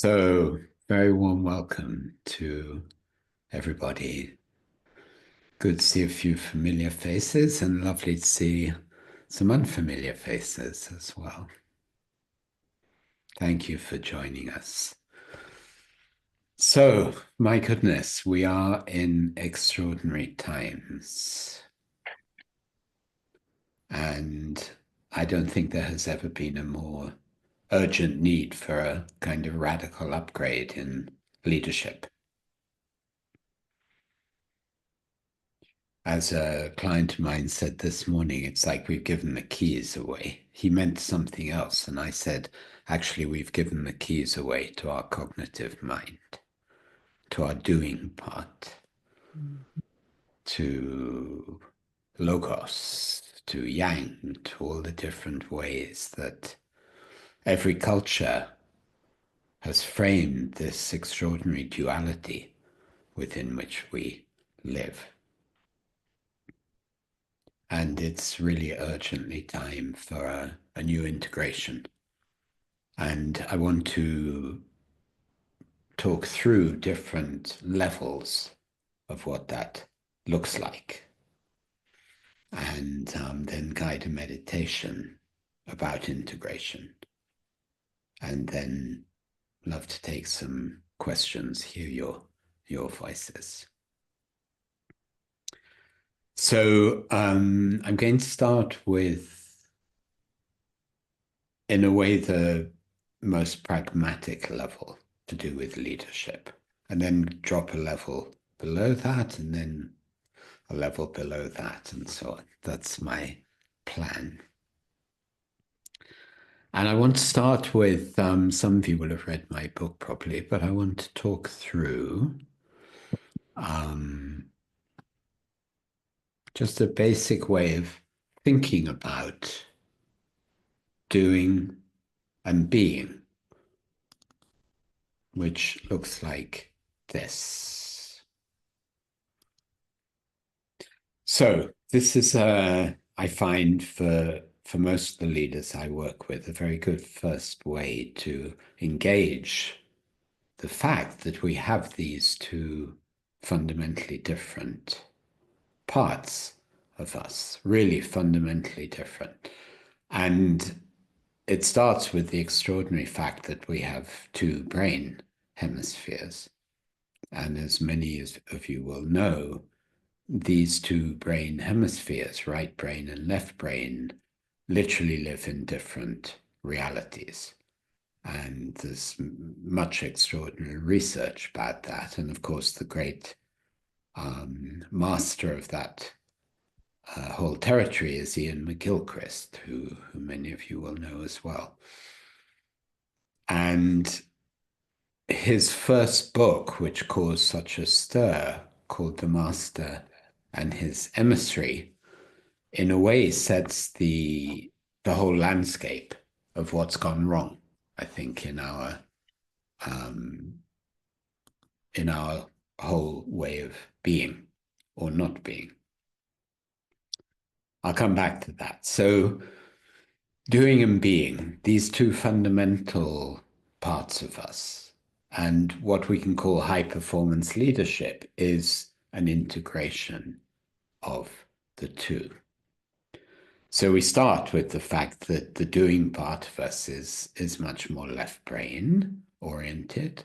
So, very warm welcome to everybody. Good to see a few familiar faces and lovely to see some unfamiliar faces as well. Thank you for joining us. So, my goodness, we are in extraordinary times. And I don't think there has ever been a more urgent need for a kind of radical upgrade in leadership. As a client of mine said this morning, it's like we've given the keys away. He meant something else. And I said, actually, we've given the keys away to our cognitive mind, to our doing part, to logos, to yang, to all the different ways that every culture has framed this extraordinary duality within which we live. And it's really urgently time for a new integration. And I want to talk through different levels of what that looks like, and then guide a meditation about integration. And then love to take some questions, hear your voices. So I'm going to start with, in a way, the most pragmatic level to do with leadership, and then drop a level below that, and then a level below that, and so on. That's my plan. And I want to start with, some of you will have read my book probably, but I want to talk through just a basic way of thinking about doing and being, which looks like this. So this is, I find for most of the leaders I work with, a very good first way to engage the fact that we have these two fundamentally different parts of us, really fundamentally different. And it starts with the extraordinary fact that we have two brain hemispheres. And as many of you will know, these two brain hemispheres, right brain and left brain, literally live in different realities. And there's much extraordinary research about that. And of course, the great master of that whole territory is Ian McGilchrist, who many of you will know as well. And his first book, which caused such a stir, called The Master and His Emissary, in a way sets the whole landscape of what's gone wrong, I think, in our whole way of being or not being. I'll come back to that. So doing and being, these two fundamental parts of us, and what we can call high performance leadership is an integration of the two. So we start with the fact that the doing part of us is much more left brain oriented,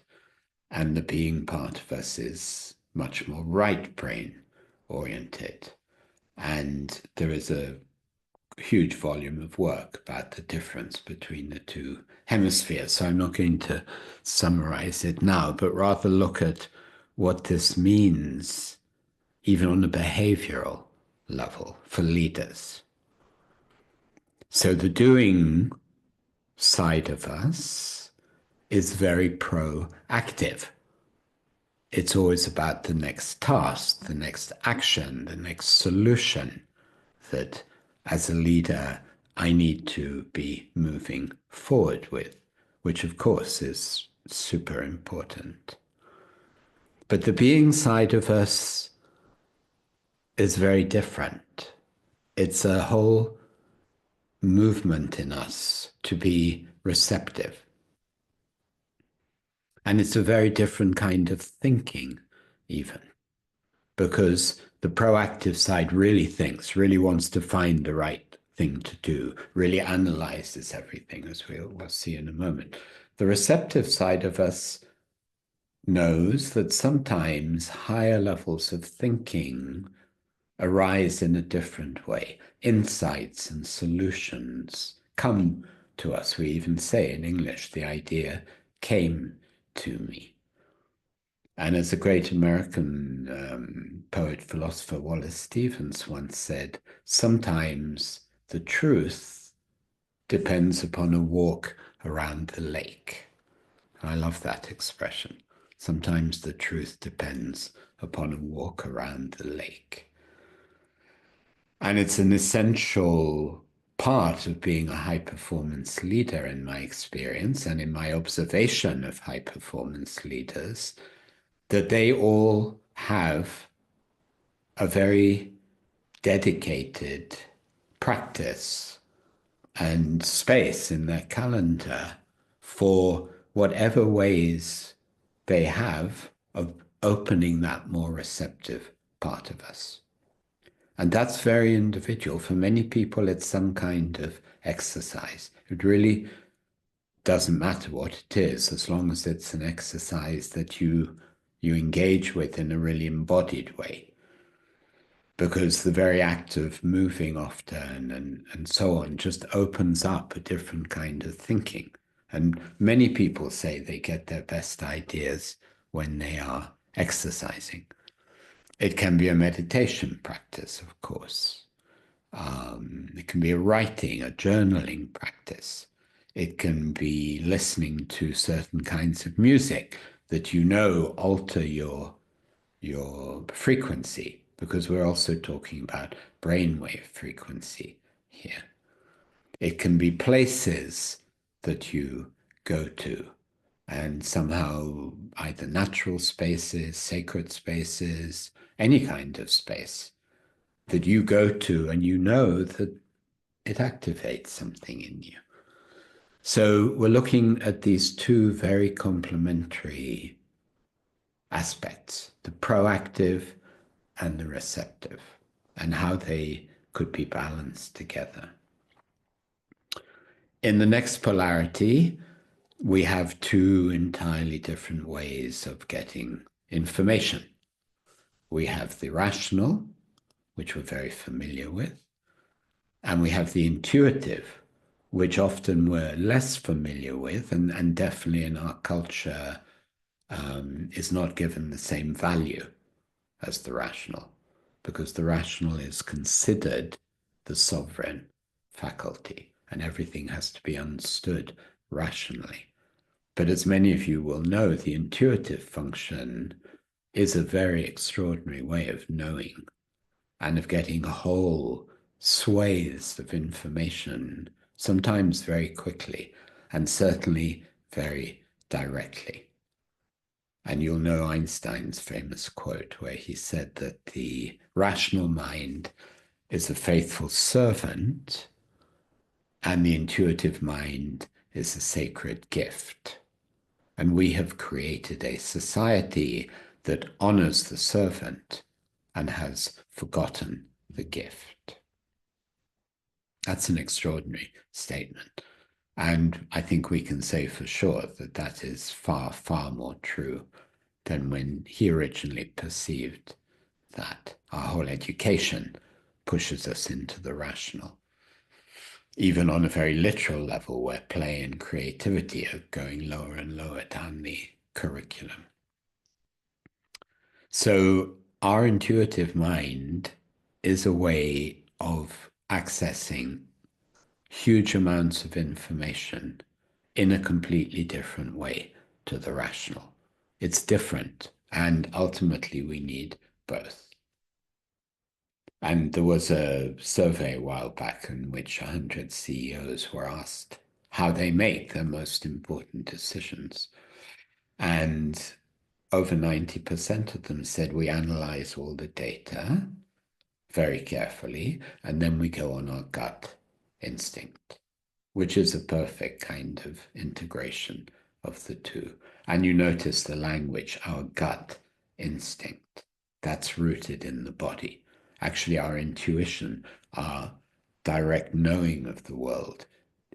and the being part of us is much more right brain oriented. And there is a huge volume of work about the difference between the two hemispheres. So I'm not going to summarize it now, but rather look at what this means, even on a behavioral level for leaders. So the doing side of us is very proactive. It's always about the next task, the next action, the next solution that as a leader I need to be moving forward with, which of course is super important. But the being side of us is very different. It's a whole movement in us to be receptive. And it's a very different kind of thinking, even, because the proactive side really thinks, really wants to find the right thing to do, really analyzes everything, as we'll see in a moment. The receptive side of us knows that sometimes higher levels of thinking arise in a different way. Insights and solutions come to us. We even say in English, the idea came to me. And as a great American poet, philosopher, Wallace Stevens once said, sometimes the truth depends upon a walk around the lake. I love that expression. Sometimes the truth depends upon a walk around the lake. And it's an essential part of being a high performance leader in my experience and in my observation of high performance leaders, that they all have a very dedicated practice and space in their calendar for whatever ways they have of opening that more receptive part of us. And that's very individual. For many people, it's some kind of exercise. It really doesn't matter what it is, as long as it's an exercise that you engage with in a really embodied way. Because the very act of moving often and so on just opens up a different kind of thinking. And many people say they get their best ideas when they are exercising. It can be a meditation practice, of course. It can be a writing, a journaling practice. It can be listening to certain kinds of music that you know alter your frequency, because we're also talking about brainwave frequency here. It can be places that you go to, and somehow either natural spaces, sacred spaces, any kind of space that you go to and you know that it activates something in you. So we're looking at these two very complementary aspects, the proactive and the receptive, and how they could be balanced together. In the next polarity, we have two entirely different ways of getting information. We have the rational, which we're very familiar with, and we have the intuitive, which often we're less familiar with, and definitely in our culture is not given the same value as the rational, because the rational is considered the sovereign faculty, and everything has to be understood rationally. But as many of you will know, the intuitive function is a very extraordinary way of knowing and of getting whole swathes of information, sometimes very quickly, and certainly very directly. And you'll know Einstein's famous quote where he said that the rational mind is a faithful servant and the intuitive mind is a sacred gift. And we have created a society that honors the servant and has forgotten the gift. That's an extraordinary statement. And I think we can say for sure that that is far, far more true than when he originally perceived that. Our whole education pushes us into the rational, even on a very literal level where play and creativity are going lower and lower down the curriculum. So our intuitive mind is a way of accessing huge amounts of information in a completely different way to the rational. It's different, and ultimately we need both. And there was a survey a while back in which 100 CEOs were asked how they make their most important decisions. And over 90% of them said we analyze all the data very carefully, and then we go on our gut instinct, which is a perfect kind of integration of the two. And you notice the language, our gut instinct, that's rooted in the body. Actually, our intuition, our direct knowing of the world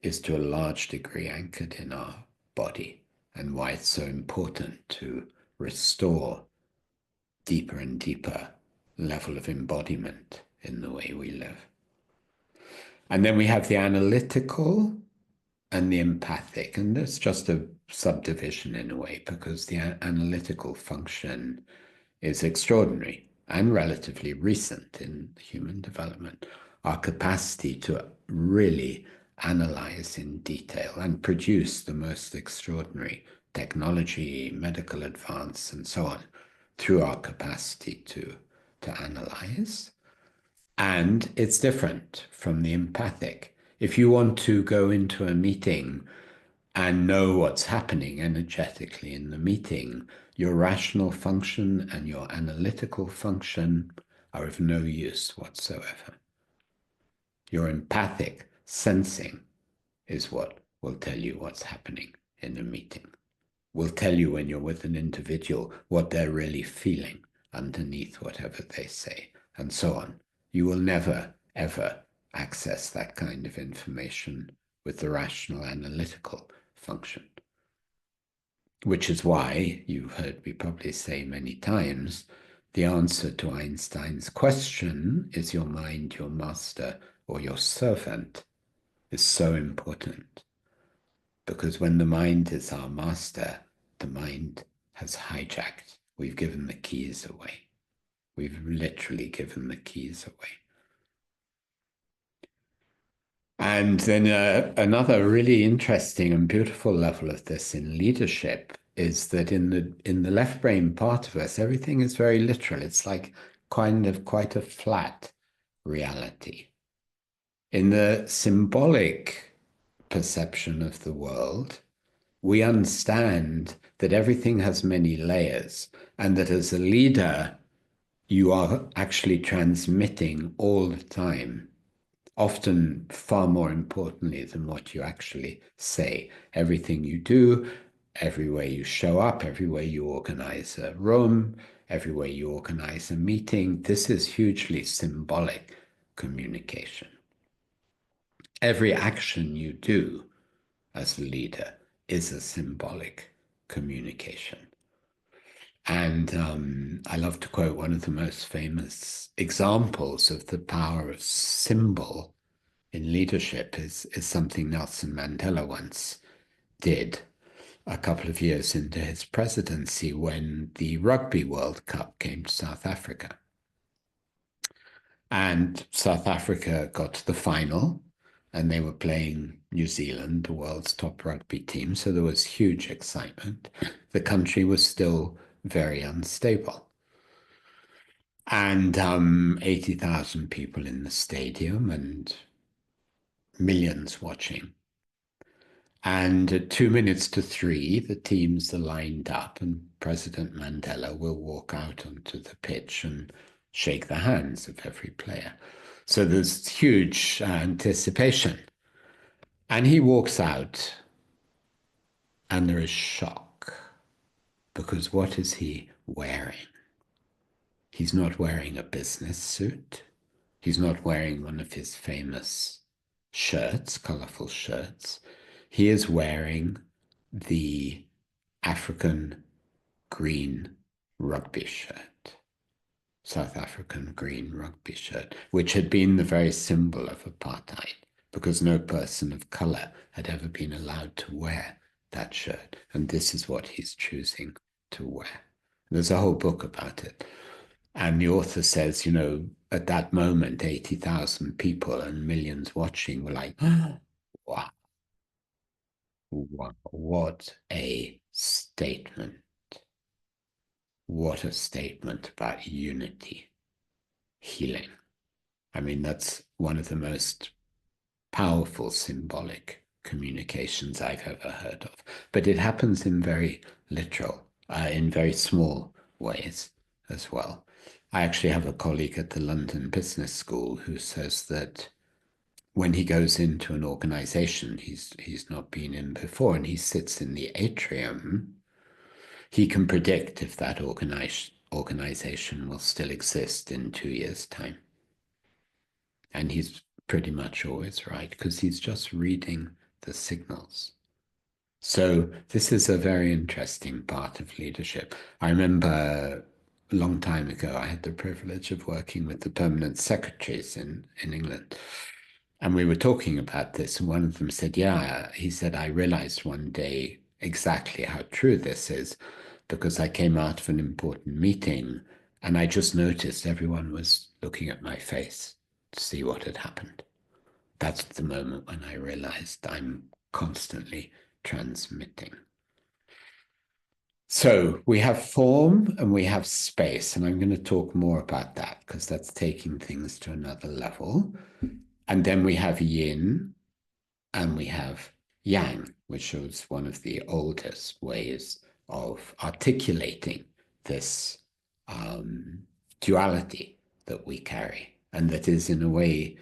is to a large degree anchored in our body, and why it's so important to restore deeper and deeper level of embodiment in the way we live. And then we have the analytical and the empathic, and that's just a subdivision in a way, because the analytical function is extraordinary and relatively recent in human development. Our capacity to really analyze in detail and produce the most extraordinary technology, medical advance, and so on through our capacity to analyze. And it's different from the empathic. If you want to go into a meeting and know what's happening energetically in the meeting, your rational function and your analytical function are of no use whatsoever. Your empathic sensing is what will tell you what's happening in a meeting. Will tell you when you're with an individual what they're really feeling underneath whatever they say, and so on. You will never, ever access that kind of information with the rational analytical function. Which is why you've heard me probably say many times, the answer to Einstein's question, is your mind your master or your servant, is so important. Because when the mind is our master, the mind has hijacked. We've given the keys away. We've literally given the keys away. And then another really interesting and beautiful level of this in leadership is that in the left brain part of us, everything is very literal. It's like kind of quite a flat reality. In the symbolic perception of the world, we understand that everything has many layers, and that as a leader, you are actually transmitting all the time, often far more importantly than what you actually say. Everything you do, every way you show up, every way you organize a room, every way you organize a meeting, this is hugely symbolic communication. Every action you do as a leader is a symbolic communication. And I love to quote one of the most famous examples of the power of symbol in leadership is something Nelson Mandela once did a couple of years into his presidency when the Rugby World Cup came to South Africa. And South Africa got to the final, and they were playing New Zealand, the world's top rugby team, so there was huge excitement. The country was still very unstable. And 80,000 people in the stadium and millions watching. And at 2 minutes to 3, the teams are lined up, and President Mandela will walk out onto the pitch and shake the hands of every player. So there's huge anticipation. And he walks out, and there is shock, because what is he wearing? He's not wearing a business suit. He's not wearing one of his famous shirts, colorful shirts. He is wearing the African green rugby shirt, South African green rugby shirt, which had been the very symbol of apartheid, because no person of color had ever been allowed to wear that shirt. And this is what he's choosing to wear. There's a whole book about it. And the author says, you know, at that moment, 80,000 people and millions watching were like, wow, what a statement. What a statement about unity, healing. I mean, that's one of the most powerful symbolic communications I've ever heard of. But it happens in very literal, in very small ways as well. I actually have a colleague at the London Business School who says that when he goes into an organization he's not been in before, and he sits in the atrium, he can predict if that organization will still exist in 2 years' time. And he's pretty much always right, because he's just reading the signals. So this is a very interesting part of leadership. I remember a long time ago, I had the privilege of working with the permanent secretaries in England. And we were talking about this, and one of them said, yeah, he said, I realized one day exactly how true this is, because I came out of an important meeting and I just noticed everyone was looking at my face to see what had happened. That's the moment when I realized I'm constantly transmitting. So we have form and we have space, and I'm going to talk more about that because that's taking things to another level. And then we have yin and we have yang, which is one of the oldest ways of articulating this duality that we carry. And that is, in a way,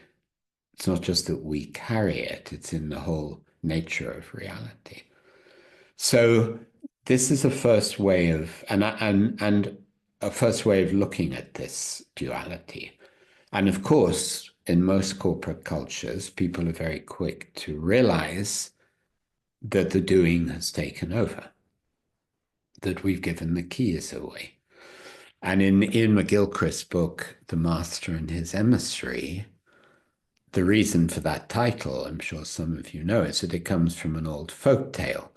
it's not just that we carry it, it's in the whole nature of reality. So this is a first way of, and a first way of looking at this duality. And of course, in most corporate cultures, people are very quick to realize that the doing has taken over, that we've given the keys away. And in Ian McGilchrist's book, The Master and His Emissary, the reason for that title, I'm sure some of you know, is that it comes from an old folk tale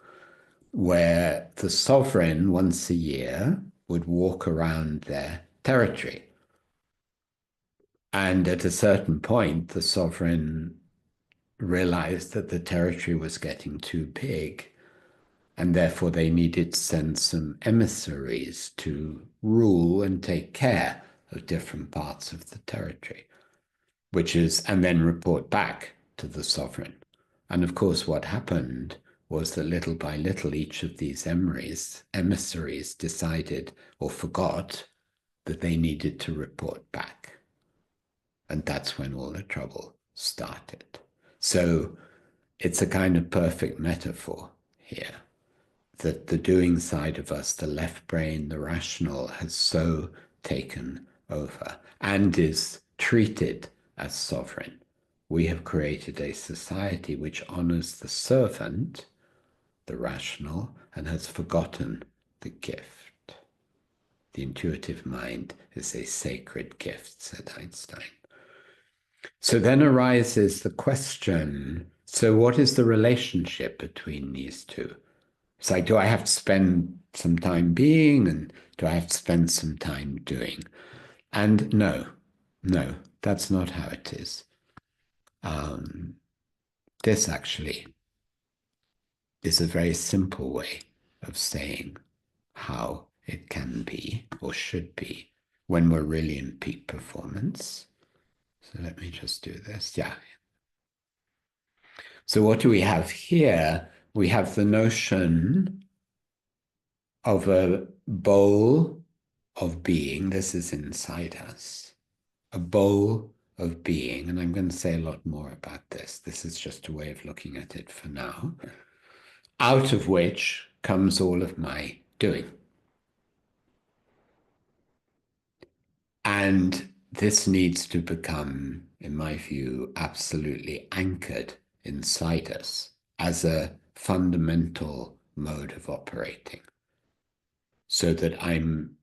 where the sovereign once a year would walk around their territory. And at a certain point, the sovereign realized that the territory was getting too big, and therefore they needed to send some emissaries to rule and take care of different parts of the territory, and then report back to the sovereign. And of course, what happened was that little by little, each of these emissaries decided or forgot that they needed to report back. And that's when all the trouble started. So it's a kind of perfect metaphor here, that the doing side of us, the left brain, the rational, has so taken over and is treated as sovereign. We have created a society which honors the servant, the rational, and has forgotten the gift. The intuitive mind is a sacred gift, said Einstein. So then arises the question, so what is the relationship between these two? It's like, do I have to spend some time being, and do I have to spend some time doing? And no, that's not how it is. This actually is a very simple way of saying how it can be or should be when we're really in peak performance. So let me just do this. Yeah. So what do we have here? We have the notion of a bowl of being. This is inside us. A bowl of being. And I'm going to say a lot more about this. This is just a way of looking at it for now. Out of which comes all of my doing. And this needs to become, in my view, absolutely anchored inside us as a fundamental mode of operating, so that I'm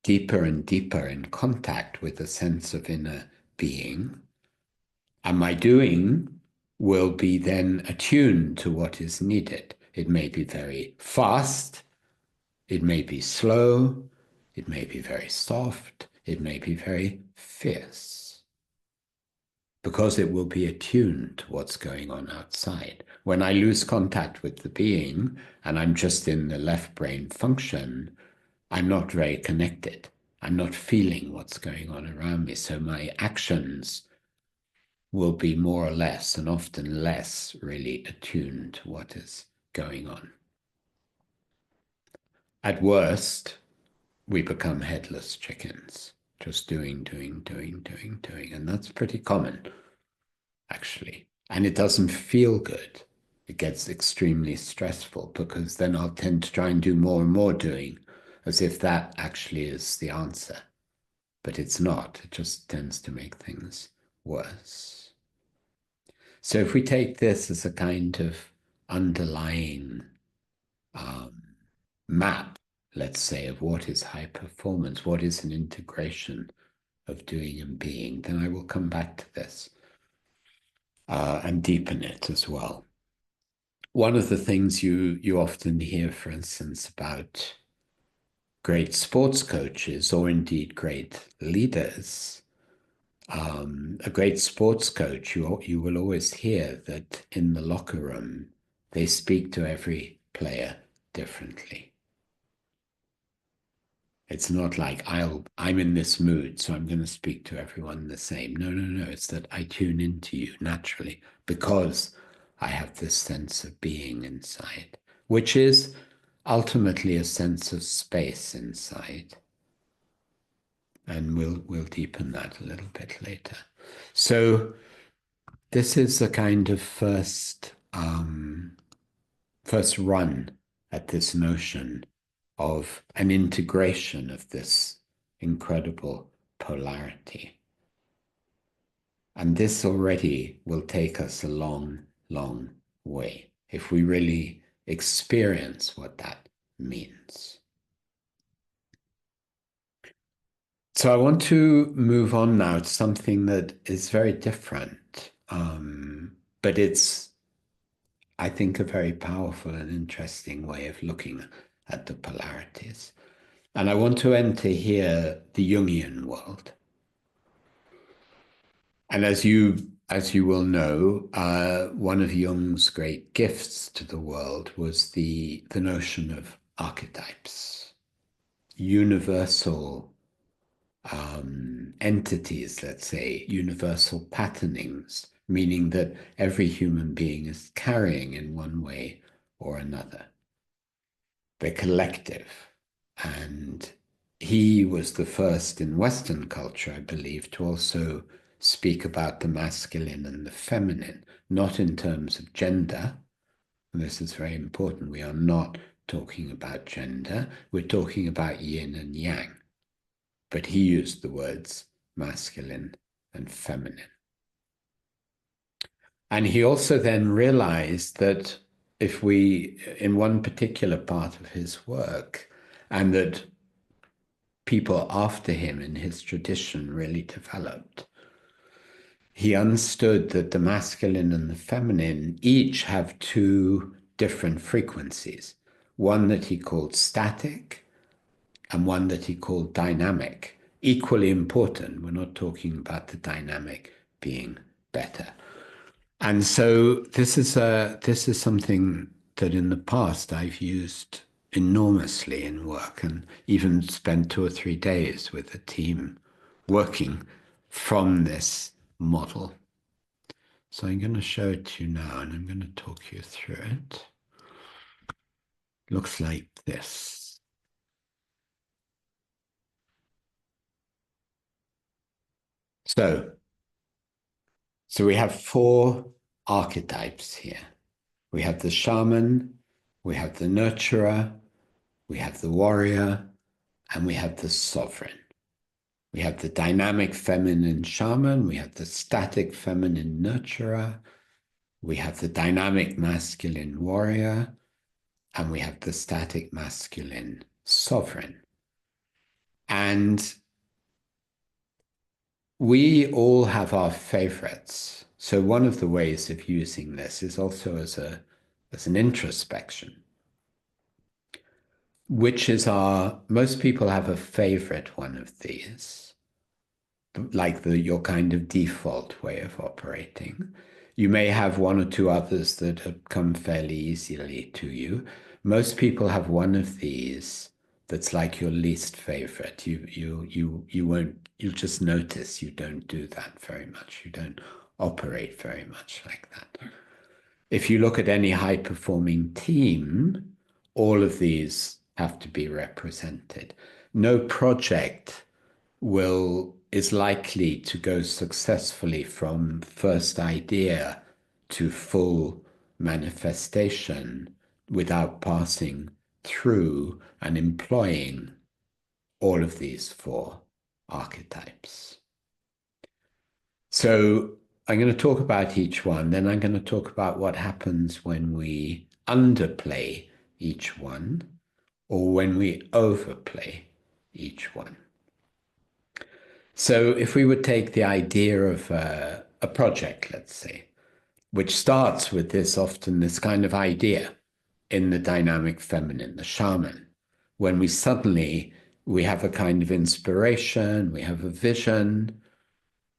deeper and deeper in contact with a sense of inner being, and my doing will be then attuned to what is needed. It may be very fast, it may be slow, it may be very soft, it may be very fierce, because it will be attuned to what's going on outside. When I lose contact with the being and I'm just in the left brain function, I'm not very connected. I'm not feeling what's going on around me. So my actions will be more or less, and often less, really attuned to what is going on. At worst, we become headless chickens, just doing. And that's pretty common, actually. And it doesn't feel good. It gets extremely stressful because then I'll tend to try and do more and more doing as if that actually is the answer. But it's not. It just tends to make things worse. So if we take this as a kind of underlying um, map, let's say, of what is high performance, what is an integration of doing and being, then I will come back to this and deepen it as well. One of the things you often hear, for instance, about great sports coaches or indeed great leaders, a great sports coach, you will always hear that in the locker room, they speak to every player differently. It's not like I'm in this mood, so I'm going to speak to everyone the same. No, no, no. It's that I tune into you naturally because I have this sense of being inside, which is ultimately a sense of space inside. And we'll deepen that a little bit later. So this is a kind of first run at this notion of an integration of this incredible polarity. And this already will take us a long, long way if we really experience what that means. So I want to move on now to something that is very different, but it's, I think, a very powerful and interesting way of looking at the polarities. And I want to enter here the Jungian world. And as you will know, one of Jung's great gifts to the world was the notion of archetypes, universal entities, let's say, universal patternings, meaning that every human being is carrying in one way or another. They're collective. And he was the first in Western culture, I believe, to also speak about the masculine and the feminine, not in terms of gender. And this is very important. We are not talking about gender. We're talking about yin and yang. But he used the words masculine and feminine. And he also then realized that if we, in one particular part of his work, and that people after him in his tradition really developed, he understood that the masculine and the feminine each have two different frequencies, one that he called static and one that he called dynamic. Equally important. We're not talking about the dynamic being better. And so this is something that in the past I've used enormously in work and even spent 2 or 3 days with a team working from this model. So I'm going to show it to you now and I'm going to talk you through it. Looks like this. So we have 4 archetypes here. We have the shaman, we have the nurturer, we have the warrior, and we have the sovereign. We have the dynamic feminine shaman, we have the static feminine nurturer, we have the dynamic masculine warrior, and we have the static masculine sovereign. And we all have our favorites. So one of the ways of using this is also as an introspection. Which is most people have a favorite one of these, like your kind of default way of operating. You may have 1 or 2 others that have come fairly easily to you. Most people have one of these that's like your least favorite. You'll just notice you don't do that very much. You don't operate very much like that. If you look at any high-performing team, all of these have to be represented. No project is likely to go successfully from first idea to full manifestation without passing through and employing all of these four archetypes. So I'm going to talk about each one, then I'm going to talk about what happens when we underplay each one or when we overplay each one. So if we would take the idea of a project, let's say, which starts with this kind of idea in the dynamic feminine, the shaman, when we have a kind of inspiration, we have a vision,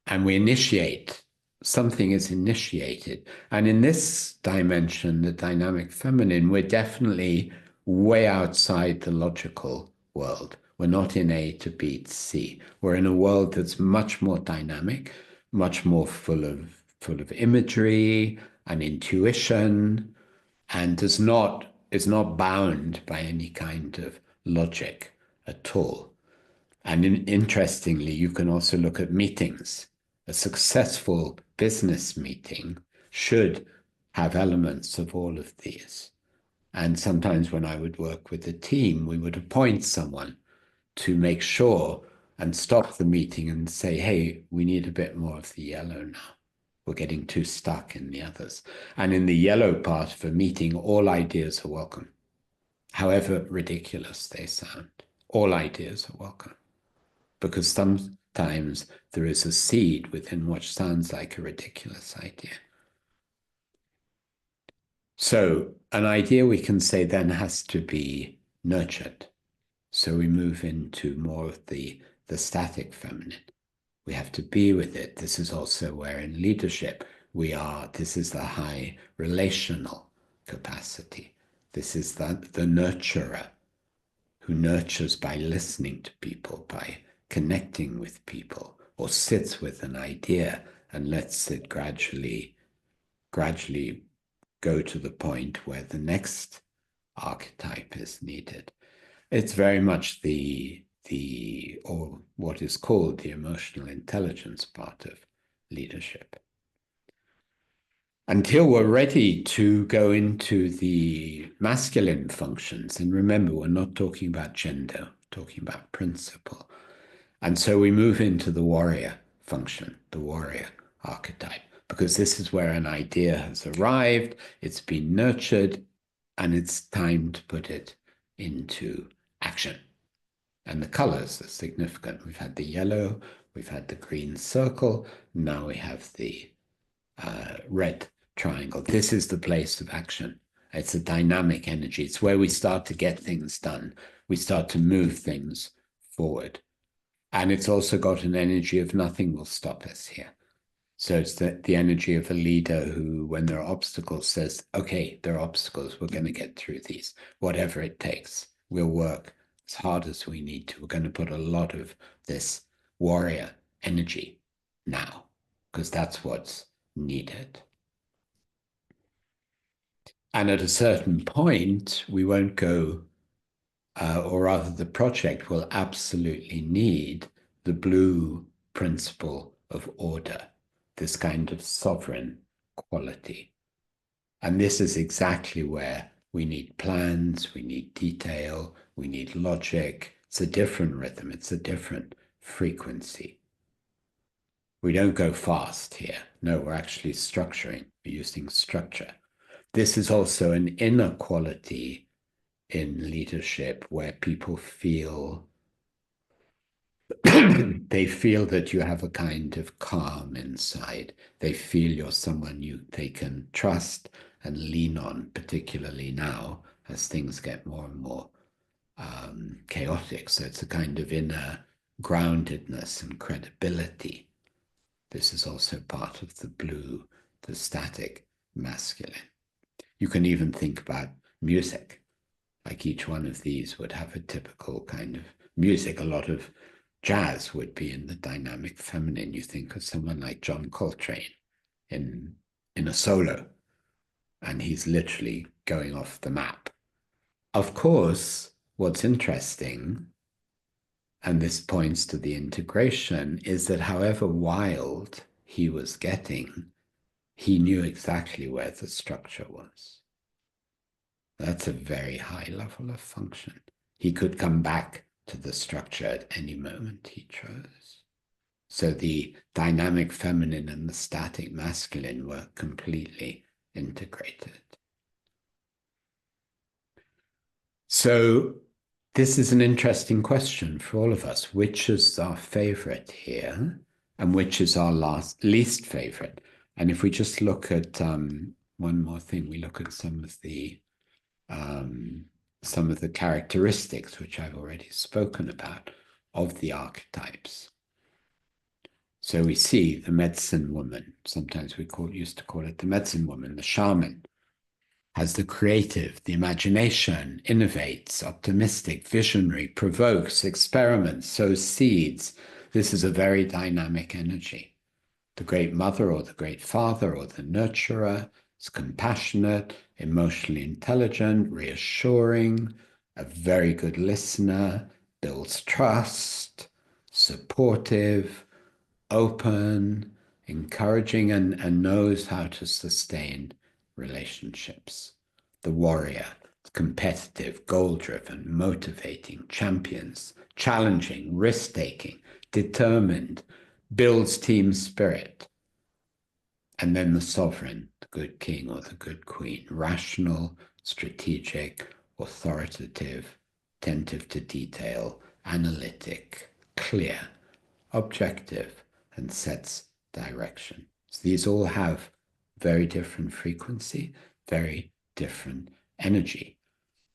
and we initiate, something is initiated. And in this dimension, the dynamic feminine, we're definitely way outside the logical world. We're not in A to B to C. We're in a world that's much more dynamic, much more full of imagery and intuition, and is not bound by any kind of logic at all. And interestingly, you can also look at meetings. A successful business meeting should have elements of all of these. And sometimes when I would work with a team, we would appoint someone to make sure and stop the meeting and say, hey, we need a bit more of the yellow now. We're getting too stuck in the others. And in the yellow part of a meeting, all ideas are welcome. However ridiculous they sound, all ideas are welcome. Because sometimes there is a seed within what sounds like a ridiculous idea. So an idea, we can say, then has to be nurtured. So we move into more of the static feminine. We have to be with it. This is also where in leadership this is the high relational capacity. This is the nurturer who nurtures by listening to people, by connecting with people, or sits with an idea and lets it gradually go to the point where the next archetype is needed. It's very much or what is called the emotional intelligence part of leadership. Until we're ready to go into the masculine functions, and remember, we're not talking about gender, we're talking about principle. And so we move into the warrior function, the warrior archetype, because this is where an idea has arrived, it's been nurtured, and it's time to put it into action. And the colors are significant. We've had the yellow, we've had the green circle, now we have the red triangle. This is the place of action. It's a dynamic energy. It's where we start to get things done. We start to move things forward. And it's also got an energy of nothing will stop us here. So it's the energy of a leader who, when there are obstacles, says, okay, there are obstacles. We're going to get through these, whatever it takes. We'll work as hard as we need to. We're going to put a lot of this warrior energy now, because that's what's needed. And at a certain point, we won't go, or rather the project will absolutely need the blue principle of order, this kind of sovereign quality. And this is exactly where we need plans, we need detail, we need logic. It's a different rhythm, it's a different frequency. We don't go fast here. No, we're actually structuring, we're using structure. This is also an inner quality in leadership where people feel they feel that you have a kind of calm inside. They feel you're someone they can trust and lean on, particularly now as things get more and more chaotic. So it's a kind of inner groundedness and credibility. This is also part of the blue, the static masculine. You can even think about music. Like each one of these would have a typical kind of music. A lot of jazz would be in the dynamic feminine. You think of someone like John Coltrane in a solo, and he's literally going off the map. Of course, what's interesting, and this points to the integration, is that however wild he was getting, he knew exactly where the structure was. That's a very high level of function. He could come back to the structure at any moment he chose. So the dynamic feminine and the static masculine were completely integrated. So this is an interesting question for all of us. Which is our favorite here, and which is our least favorite? And if we just look at one more thing, we look at some of the characteristics which I've already spoken about of the archetypes. So we see the medicine woman. Sometimes we used to call it the medicine woman, the shaman. Has the creative, the imagination, innovates, optimistic, visionary, provokes, experiments, sows seeds. This is a very dynamic energy. The great mother or the great father or the nurturer is compassionate, emotionally intelligent, reassuring, a very good listener, builds trust, supportive, open, encouraging, and knows how to sustain relationships. The warrior, competitive, goal-driven, motivating, champions, challenging, risk-taking, determined, builds team spirit. And then the sovereign, the good king or the good queen, rational, strategic, authoritative, attentive to detail, analytic, clear, objective, and sets direction. So these all have very different frequency, very different energy.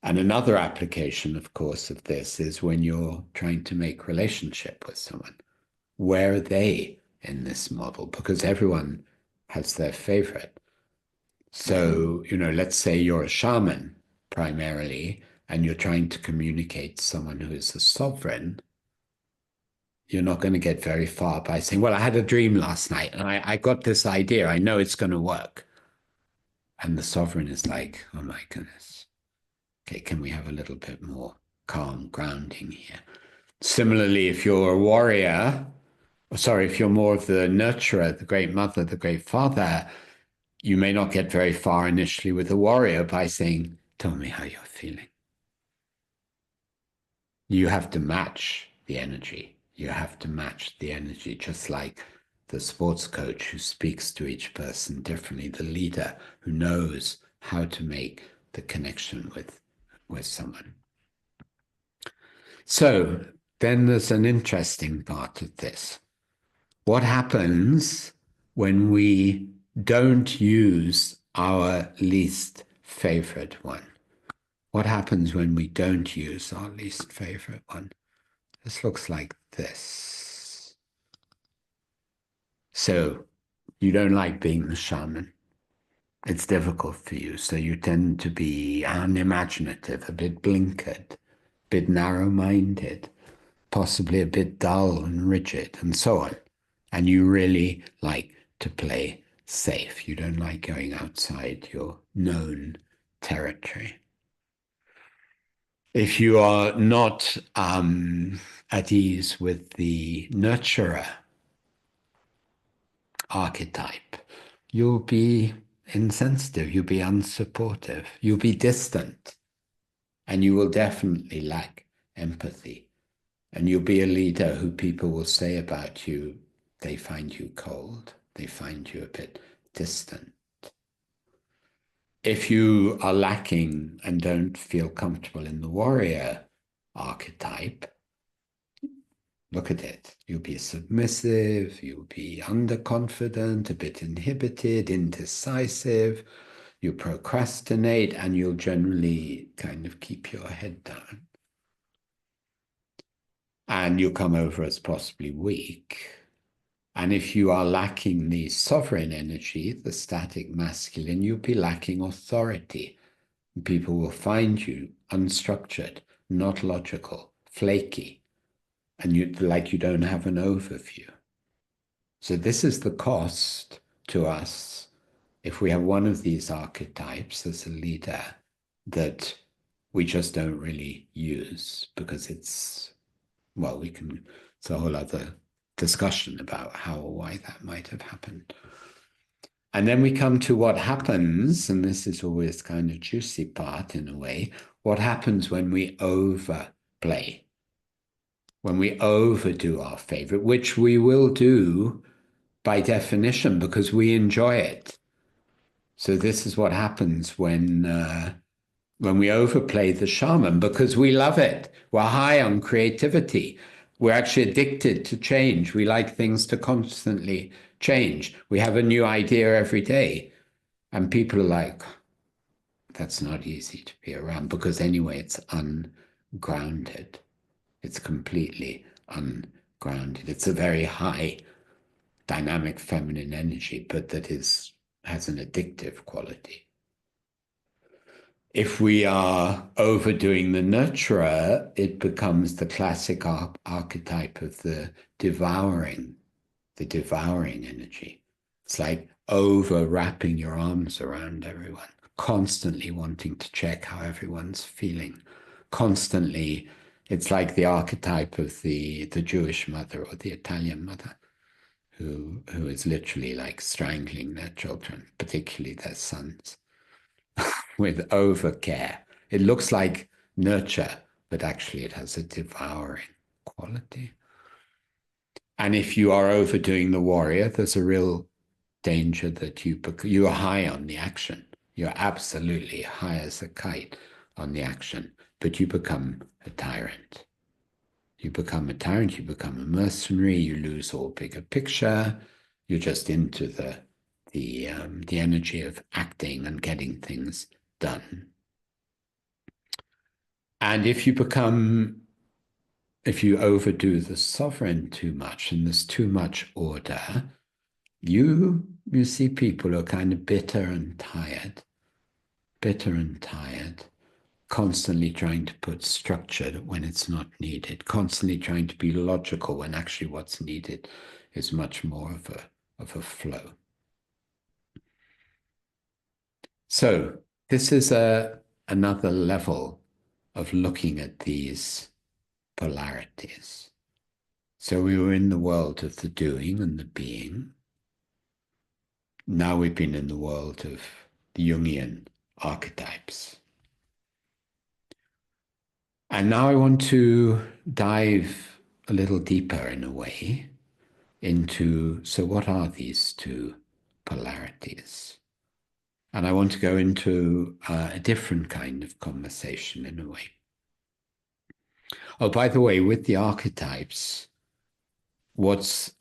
And another application, of course, of this is when you're trying to make relationship with someone. Where are they in this model? Because everyone has their favorite. So, let's say you're a shaman primarily, and you're trying to communicate to someone who is a sovereign. You're not going to get very far by saying, well, I had a dream last night and I got this idea. I know it's going to work. And the sovereign is like, oh my goodness. Okay, can we have a little bit more calm grounding here? Similarly, if you're a warrior, if you're more of the nurturer, the great mother, the great father, you may not get very far initially with the warrior by saying, tell me how you're feeling. You have to match the energy. You have to match the energy, just like the sports coach who speaks to each person differently, the leader who knows how to make the connection with someone. So then there's an interesting part of this. What happens when we don't use our least favorite one? What happens when we don't use our least favorite one? This looks like this. So you don't like being the shaman. It's difficult for you. So you tend to be unimaginative, a bit blinkered, a bit narrow-minded, possibly a bit dull and rigid, and so on. And you really like to play safe. You don't like going outside your known territory. If you are not at ease with the nurturer archetype, you'll be insensitive, you'll be unsupportive, you'll be distant, and you will definitely lack empathy. And you'll be a leader who people will say about you, they find you cold, they find you a bit distant. If you are lacking and don't feel comfortable in the warrior archetype, look at it. You'll be submissive, you'll be underconfident, a bit inhibited, indecisive, you procrastinate, and you'll generally kind of keep your head down. And you'll come over as possibly weak. And if you are lacking the sovereign energy, the static masculine, you'll be lacking authority. People will find you unstructured, not logical, flaky, and you don't have an overview. So this is the cost to us if we have one of these archetypes as a leader that we just don't really use because it's a whole other discussion about how or why that might have happened. And then we come to what happens, and this is always kind of juicy part in a way, what happens when we overplay, when we overdo our favorite, which we will do by definition because we enjoy it. So this is what happens when we overplay the shaman because we love it. We're high on creativity. We're actually addicted to change. We like things to constantly change. We have a new idea every day. And people are like, that's not easy to be around because anyway, it's ungrounded. It's completely ungrounded. It's a very high dynamic feminine energy, but that has an addictive quality. If we are overdoing the nurturer, it becomes the classic archetype of the devouring energy. It's like over wrapping your arms around everyone, constantly wanting to check how everyone's feeling, constantly. It's like the archetype of the Jewish mother or the Italian mother who is literally like strangling their children, particularly their sons, with overcare. It looks like nurture, but actually it has a devouring quality. And if you are overdoing the warrior, there's a real danger that you are high on the action. You're absolutely high as a kite on the action, but you become a tyrant. You become a tyrant, you become a mercenary, you lose all bigger picture. You're just into the energy of acting and getting things done. And if you overdo the sovereign too much and there's too much order, you see people who are kind of bitter and tired, constantly trying to put structure when it's not needed, constantly trying to be logical when actually what's needed is much more of a flow. So this is another level of looking at these polarities. So we were in the world of the doing and the being. Now we've been in the world of the Jungian archetypes. And now I want to dive a little deeper in a way into, so what are these two polarities? And I want to go into a different kind of conversation in a way. Oh, by the way, with the archetypes, what's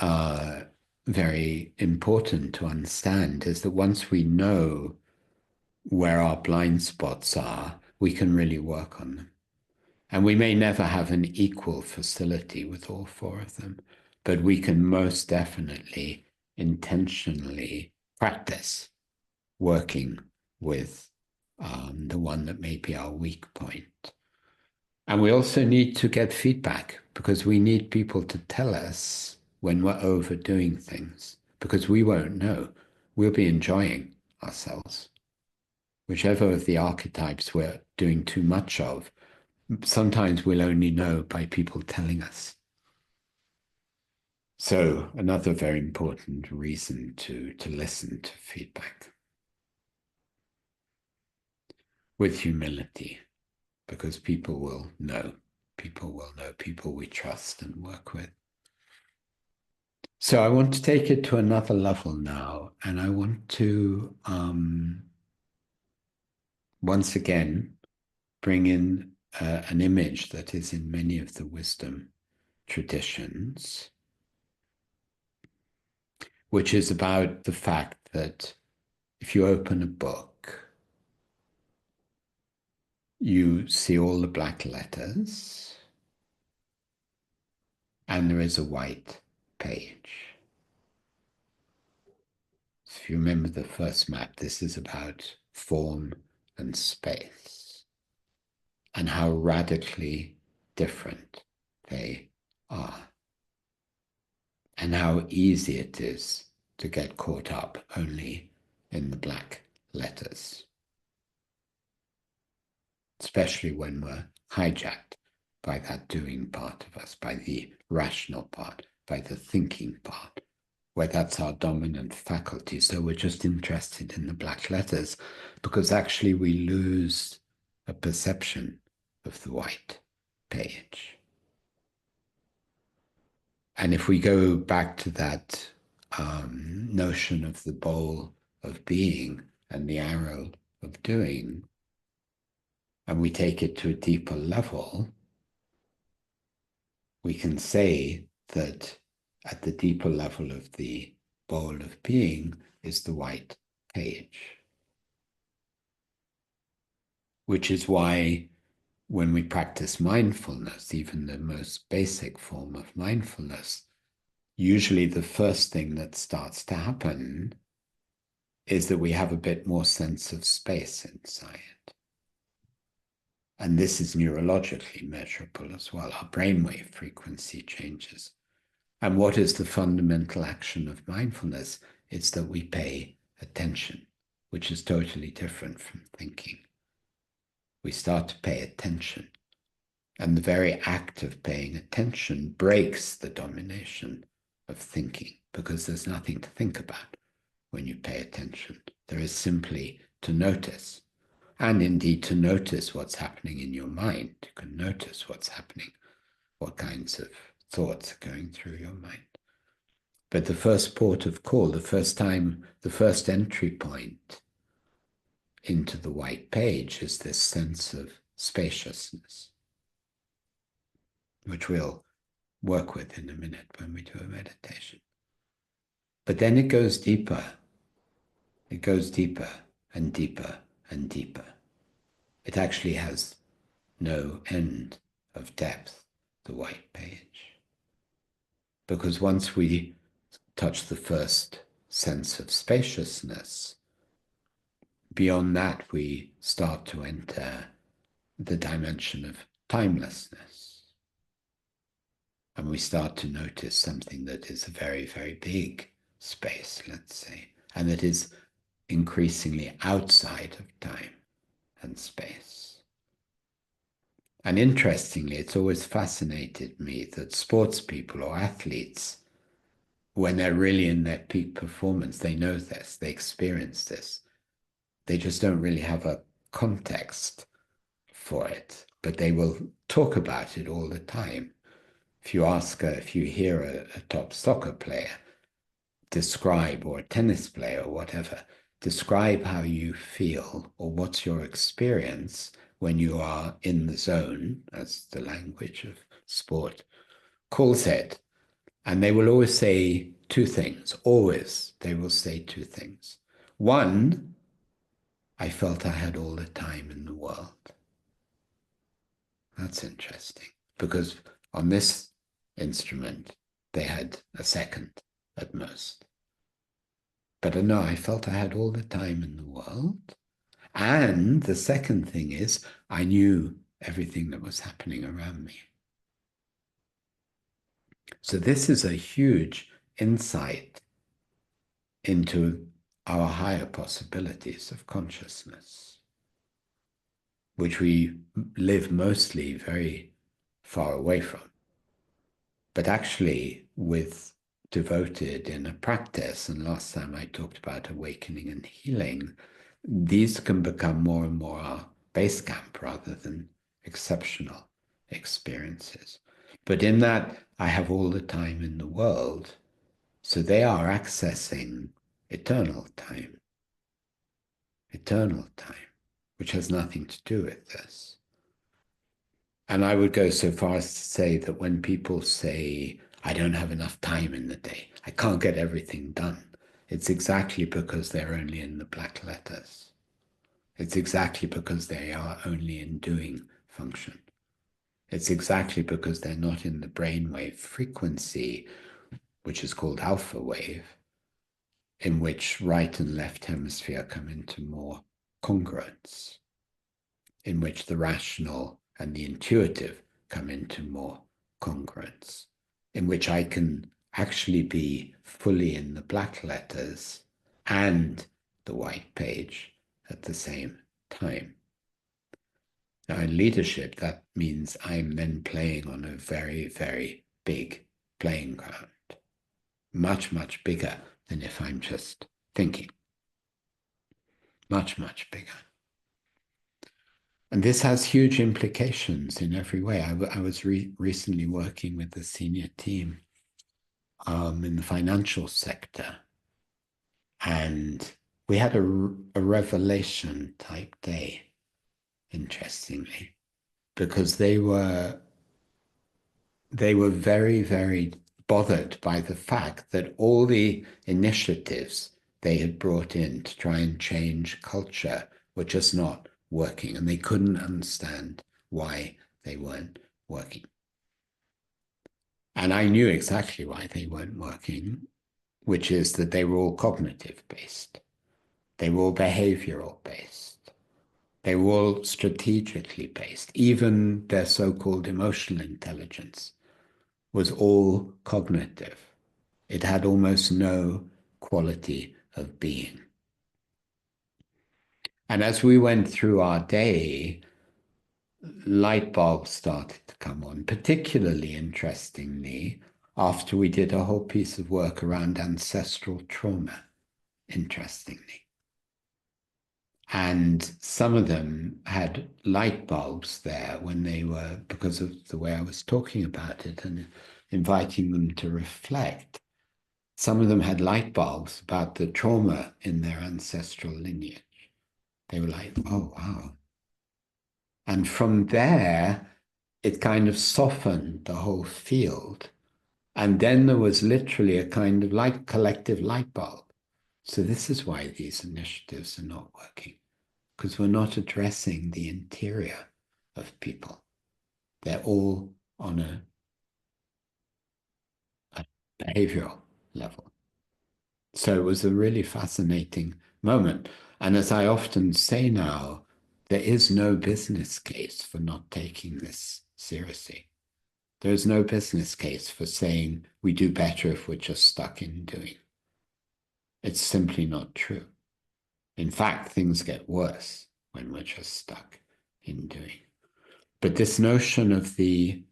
very important to understand is that once we know where our blind spots are, we can really work on them. And we may never have an equal facility with all four of them, but we can most definitely intentionally practice working with the one that may be our weak point. And we also need to get feedback because we need people to tell us when we're overdoing things because we won't know. We'll be enjoying ourselves. Whichever of the archetypes we're doing too much of, sometimes we'll only know by people telling us. So another very important reason to listen to feedback with humility, because people will know people we trust and work with. So I want to take it to another level now, and I want to once again bring in an image that is in many of the wisdom traditions, which is about the fact that if you open a book, you see all the black letters, and there is a white page. So if you remember the first map, this is about form and space, and how radically different they are, and how easy it is to get caught up only in the black letters, especially when we're hijacked by that doing part of us, by the rational part, by the thinking part where that's our dominant faculty. So we're just interested in the black letters because actually we lose a perception of the white page. And if we go back to that notion of the bowl of being and the arrow of doing, and we take it to a deeper level, we can say that at the deeper level of the bowl of being is the white page. Which is why when we practice mindfulness, even the most basic form of mindfulness, usually the first thing that starts to happen is that we have a bit more sense of space inside. And this is neurologically measurable as well. Our brainwave frequency changes. And what is the fundamental action of mindfulness? It's that we pay attention, which is totally different from thinking. We start to pay attention. And the very act of paying attention breaks the domination of thinking, because there's nothing to think about when you pay attention. There is simply to notice, and indeed to notice what's happening in your mind. You can notice what's happening, what kinds of thoughts are going through your mind. But the first port of call, the first entry point into the white page is this sense of spaciousness, which we'll work with in a minute when we do a meditation. But then it goes deeper. It goes deeper and deeper and deeper. It actually has no end of depth, the white page. Because once we touch the first sense of spaciousness, beyond that we start to enter the dimension of timelessness. And we start to notice something that is a very, very big space, let's say, and that is increasingly outside of time and space. And interestingly, it's always fascinated me that sports people or athletes, when they're really in their peak performance, they know this, they experience this. They just don't really have a context for it, but they will talk about it all the time. If you hear a top soccer player describe, or a tennis player or whatever, describe how you feel or what's your experience when you are in the zone, as the language of sport calls it. And they will always say two things. Always, they will say two things. One, I felt I had all the time in the world. That's interesting, because on this instrument, they had a second at most. But no, I felt I had all the time in the world. And the second thing is, I knew everything that was happening around me. So this is a huge insight into our higher possibilities of consciousness, which we live mostly very far away from. But actually, with devoted inner practice, and last time I talked about awakening and healing, these can become more and more our base camp rather than exceptional experiences. But in that, I have all the time in the world, so they are accessing eternal time, which has nothing to do with this. And I would go so far as to say that when people say, I don't have enough time in the day, I can't get everything done, it's exactly because they're only in the black letters. It's exactly because they are only in doing function. It's exactly because they're not in the brainwave frequency, which is called alpha wave, in which right and left hemisphere come into more congruence, in which the rational and the intuitive come into more congruence, in which I can actually be fully in the black letters and the white page at the same time. Now, in leadership, that means I'm then playing on a very, very big playing ground. much, much bigger than if I'm just thinking. Much, much bigger. And this has huge implications in every way. I was recently working with the senior team in the financial sector, and we had a revelation type day, interestingly, because they were very, very bothered by the fact that all the initiatives they had brought in to try and change culture were just not working, and they couldn't understand why they weren't working. And I knew exactly why they weren't working, which is that they were all cognitive based. They were all behavioral based. They were all strategically based. Even their so-called emotional intelligence was all cognitive. It had almost no quality of being. And as we went through our day, light bulbs started to come on, particularly interestingly, after we did a whole piece of work around ancestral trauma, interestingly. And some of them had light bulbs there when they were, because of the way I was talking about it and inviting them to reflect. Some of them had light bulbs about the trauma in their ancestral lineage. They were like, oh, wow. And from there, it kind of softened the whole field. And then there was literally a kind of light, collective light bulb. So this is why these initiatives are not working, because we're not addressing the interior of people. They're all on a behavioral level. So it was a really fascinating moment. And as I often say now, there is no business case for not taking this seriously. There is no business case for saying we do better if we're just stuck in doing. It's simply not true. In fact, things get worse when we're just stuck in doing. But this notion of the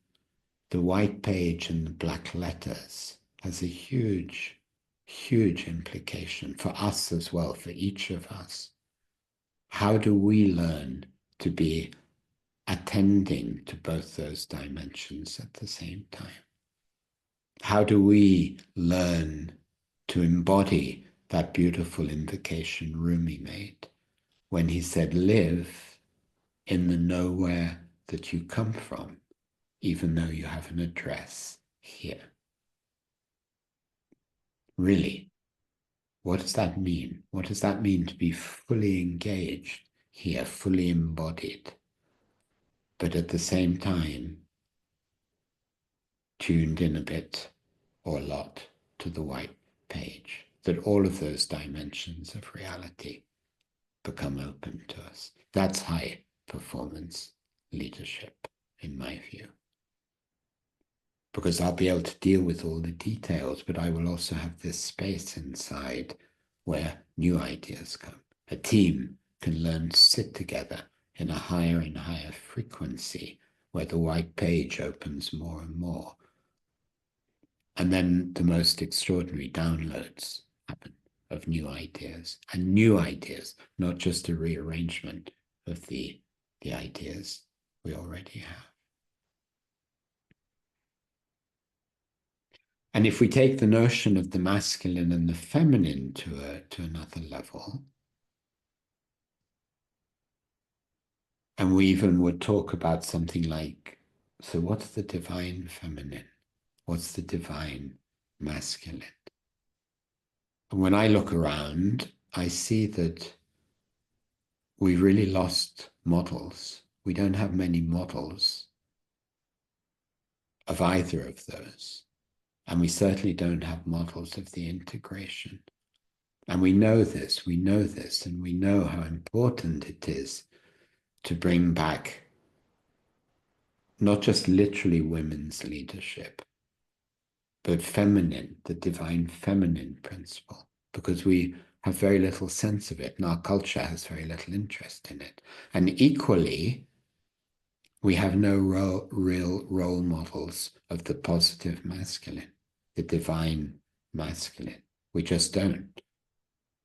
white page and the black letters has a huge, huge implication for us as well, for each of us. How do we learn to be attending to both those dimensions at the same time? How do we learn to embody that beautiful invocation Rumi made when he said, live in the nowhere that you come from, even though you have an address here? Really, what does that mean? What does that mean to be fully engaged here, fully embodied, but at the same time tuned in a bit or a lot to the white page, that all of those dimensions of reality become open to us? That's high performance leadership, in my view. Because I'll be able to deal with all the details, but I will also have this space inside where new ideas come. A team can learn to sit together in a higher and higher frequency where the white page opens more and more. And then the most extraordinary downloads happen of new ideas, and new ideas, not just a rearrangement of the ideas we already have. And if we take the notion of the masculine and the feminine to another level, and we even would talk about something like, so what's the divine feminine? What's the divine masculine? And when I look around, I see that we really lost models. We don't have many models of either of those. And we certainly don't have models of the integration. And we know this, and we know how important it is to bring back not just literally women's leadership, but feminine, the divine feminine principle, because we have very little sense of it, and our culture has very little interest in it. And equally, we have no real role models of the positive masculine, the divine masculine. We just don't.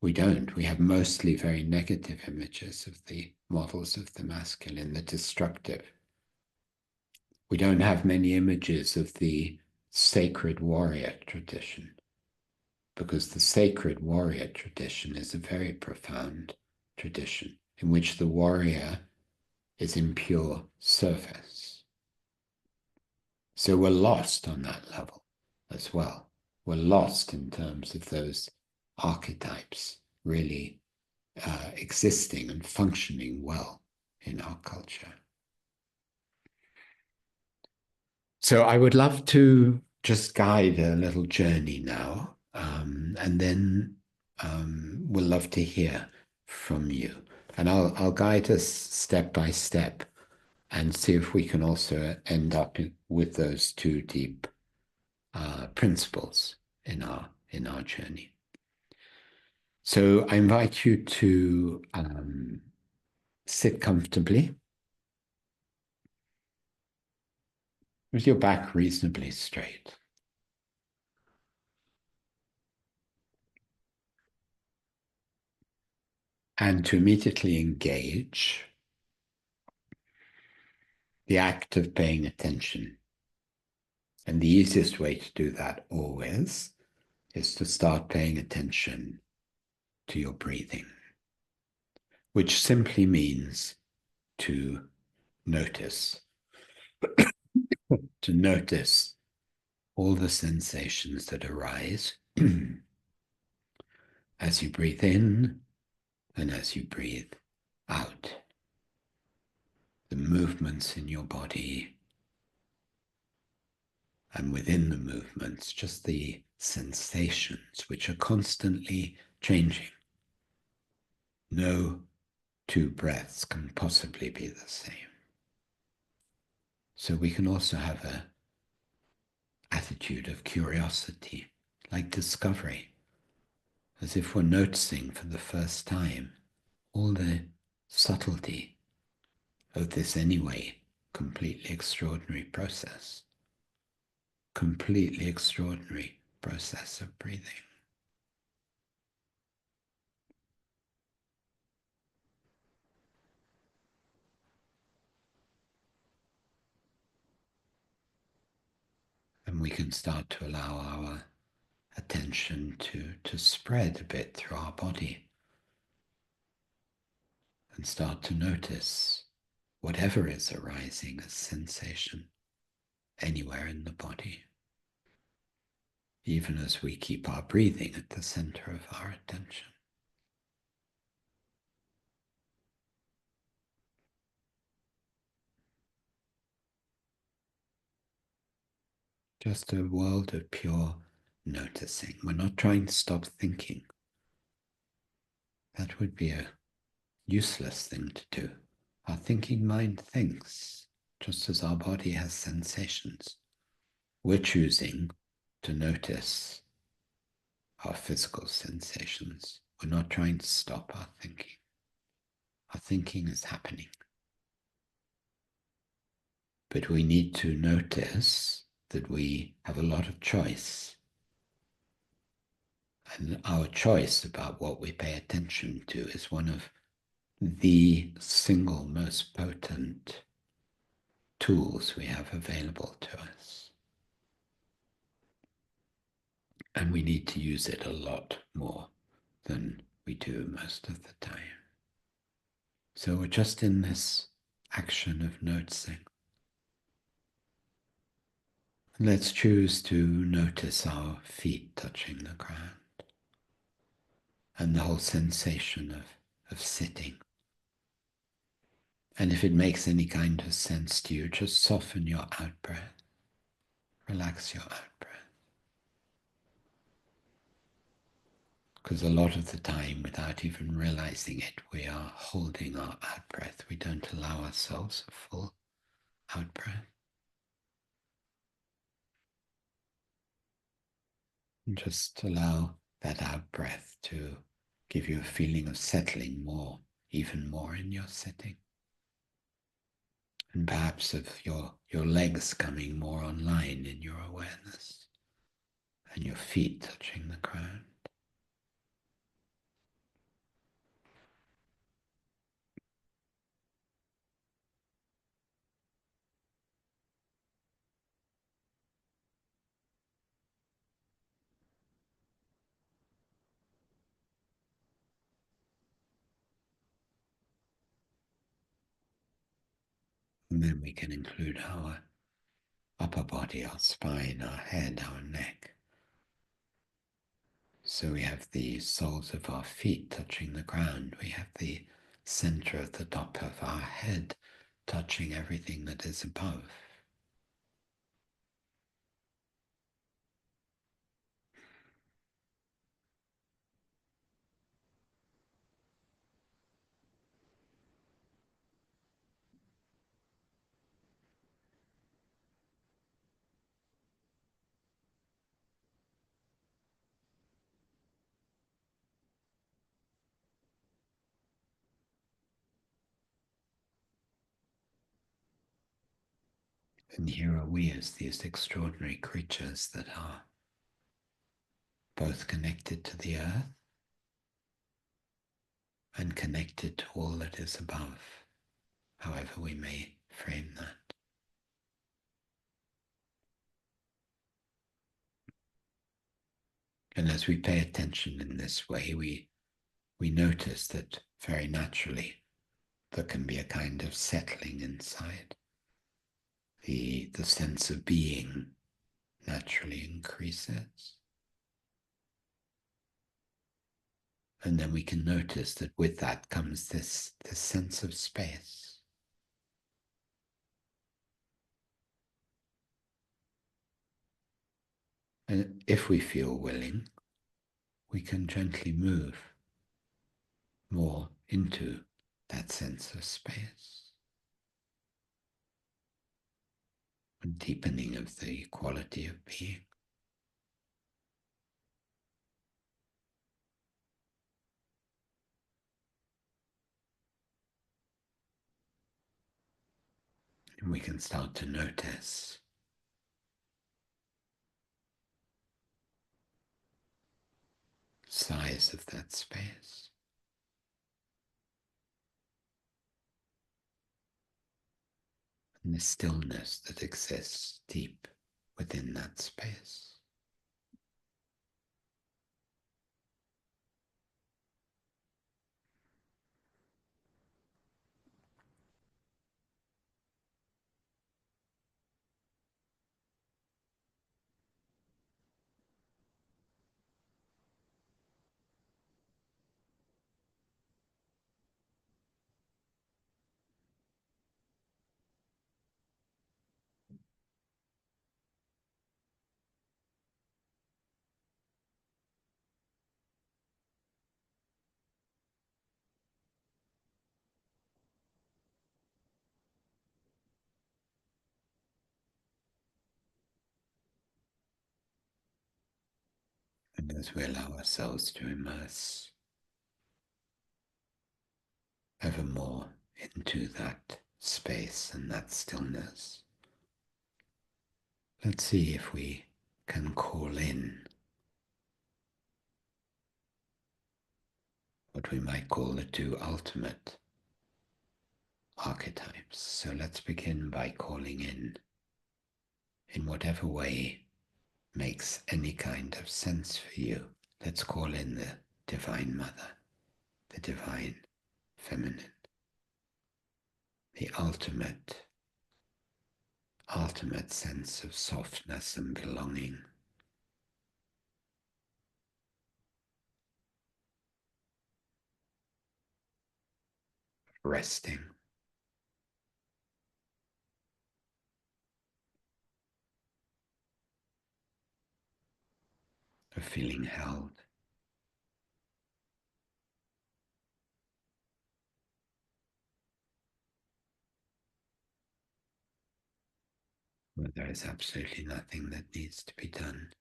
We don't. We have mostly very negative images of the models of the masculine, the destructive. We don't have many images of the sacred warrior tradition, because the sacred warrior tradition is a very profound tradition in which the warrior is in pure service. So we're lost on that level as well. We're lost in terms of those archetypes really existing and functioning well in our culture. So I would love to just guide a little journey now, and then we'll love to hear from you. And I'll guide us step by step and see if we can also end up with those two deep principles in our journey. So I invite you to sit comfortably with your back reasonably straight. And to immediately engage the act of paying attention. And the easiest way to do that always is to start paying attention to your breathing, which simply means to notice, to notice all the sensations that arise as you breathe in and as you breathe out. The movements in your body, and within the movements, just the sensations which are constantly changing. No two breaths can possibly be the same. So we can also have an attitude of curiosity, like discovery, as if we're noticing for the first time all the subtlety of this anyway completely extraordinary process. Completely extraordinary process of breathing. And we can start to allow our attention to spread a bit through our body and start to notice whatever is arising as sensation anywhere in the body, even as we keep our breathing at the center of our attention. Just a world of pure noticing. We're not trying to stop thinking. That would be a useless thing to do. Our thinking mind thinks, just as our body has sensations. We're choosing to notice our physical sensations. We're not trying to stop our thinking. Our thinking is happening. But we need to notice that we have a lot of choice. And our choice about what we pay attention to is one of the single most potent tools we have available to us. And we need to use it a lot more than we do most of the time. So we're just in this action of noticing. And let's choose to notice our feet touching the ground and the whole sensation of sitting. And if it makes any kind of sense to you, just soften your out-breath. Relax your out-breath. Because a lot of the time, without even realizing it, we are holding our out-breath. We don't allow ourselves a full out-breath. And just allow that out-breath to give you a feeling of settling more, even more in your sitting. And perhaps of your legs coming more online in your awareness and your feet touching the ground. And then we can include our upper body, our spine, our head, our neck. So we have the soles of our feet touching the ground. We have the center of the top of our head touching everything that is above. And here are we as these extraordinary creatures that are both connected to the earth and connected to all that is above, however we may frame that. And as we pay attention in this way, we notice that very naturally there can be a kind of settling inside. The sense of being naturally increases. And then we can notice that with that comes this sense of space. And if we feel willing, we can gently move more into that sense of space, a deepening of the quality of being. And we can start to notice size of that space, and the stillness that exists deep within that space. And as we allow ourselves to immerse ever more into that space and that stillness, let's see if we can call in what we might call the two ultimate archetypes. So let's begin by calling in whatever way makes any kind of sense for you. Let's call in the Divine Mother, the Divine Feminine, the ultimate sense of softness and belonging, resting, of feeling held. Where there is absolutely nothing that needs to be done.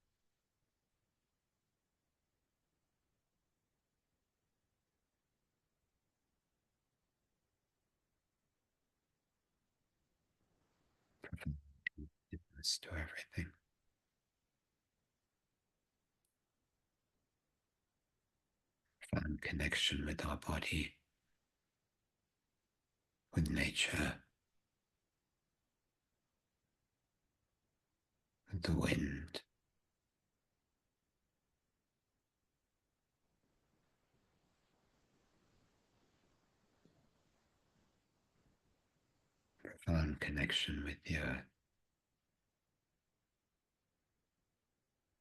Providing to everything. connection with our body, with nature, with the wind. Profound connection with the earth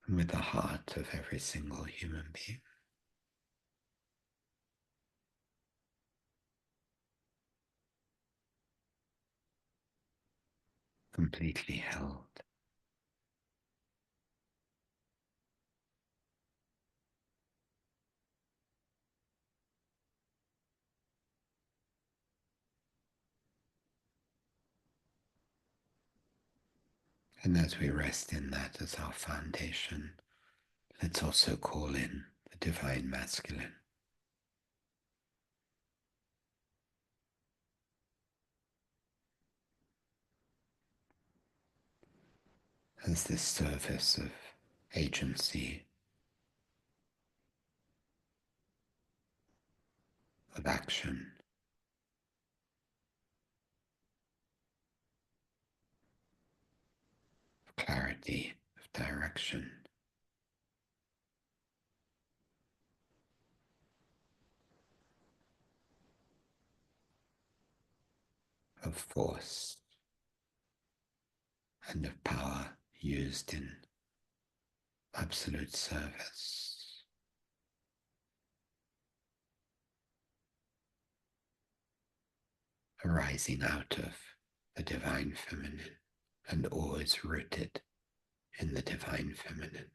and with the heart of every single human being. Completely held. And as we rest in that as our foundation, let's also call in the divine masculine as this service of agency, of action, of clarity, of direction, of force, and of power used in absolute service, arising out of the divine feminine and always rooted in the divine feminine.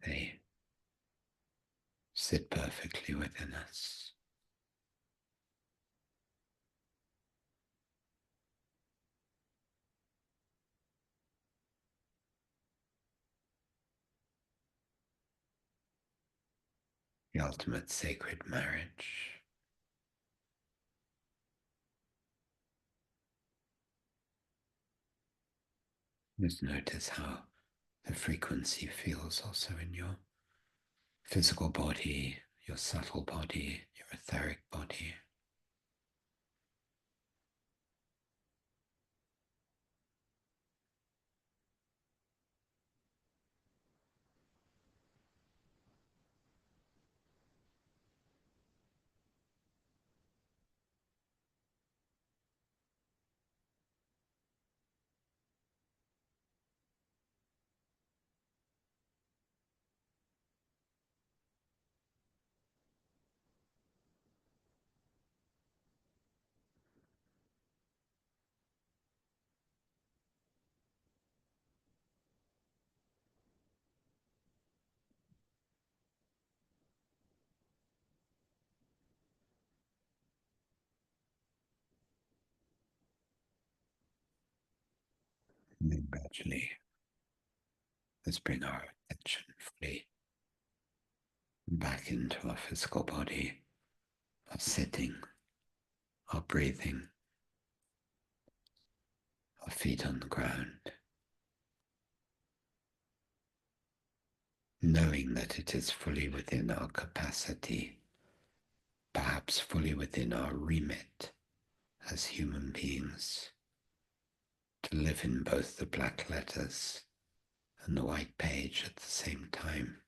They sit perfectly within us. The ultimate sacred marriage. Just notice how the frequency feels also in your physical body, your subtle body, your etheric body. And then gradually, let's bring our attention fully back into our physical body, our sitting, our breathing, our feet on the ground, knowing that it is fully within our capacity, perhaps fully within our remit as human beings, to live in both the black letters and the white page at the same time.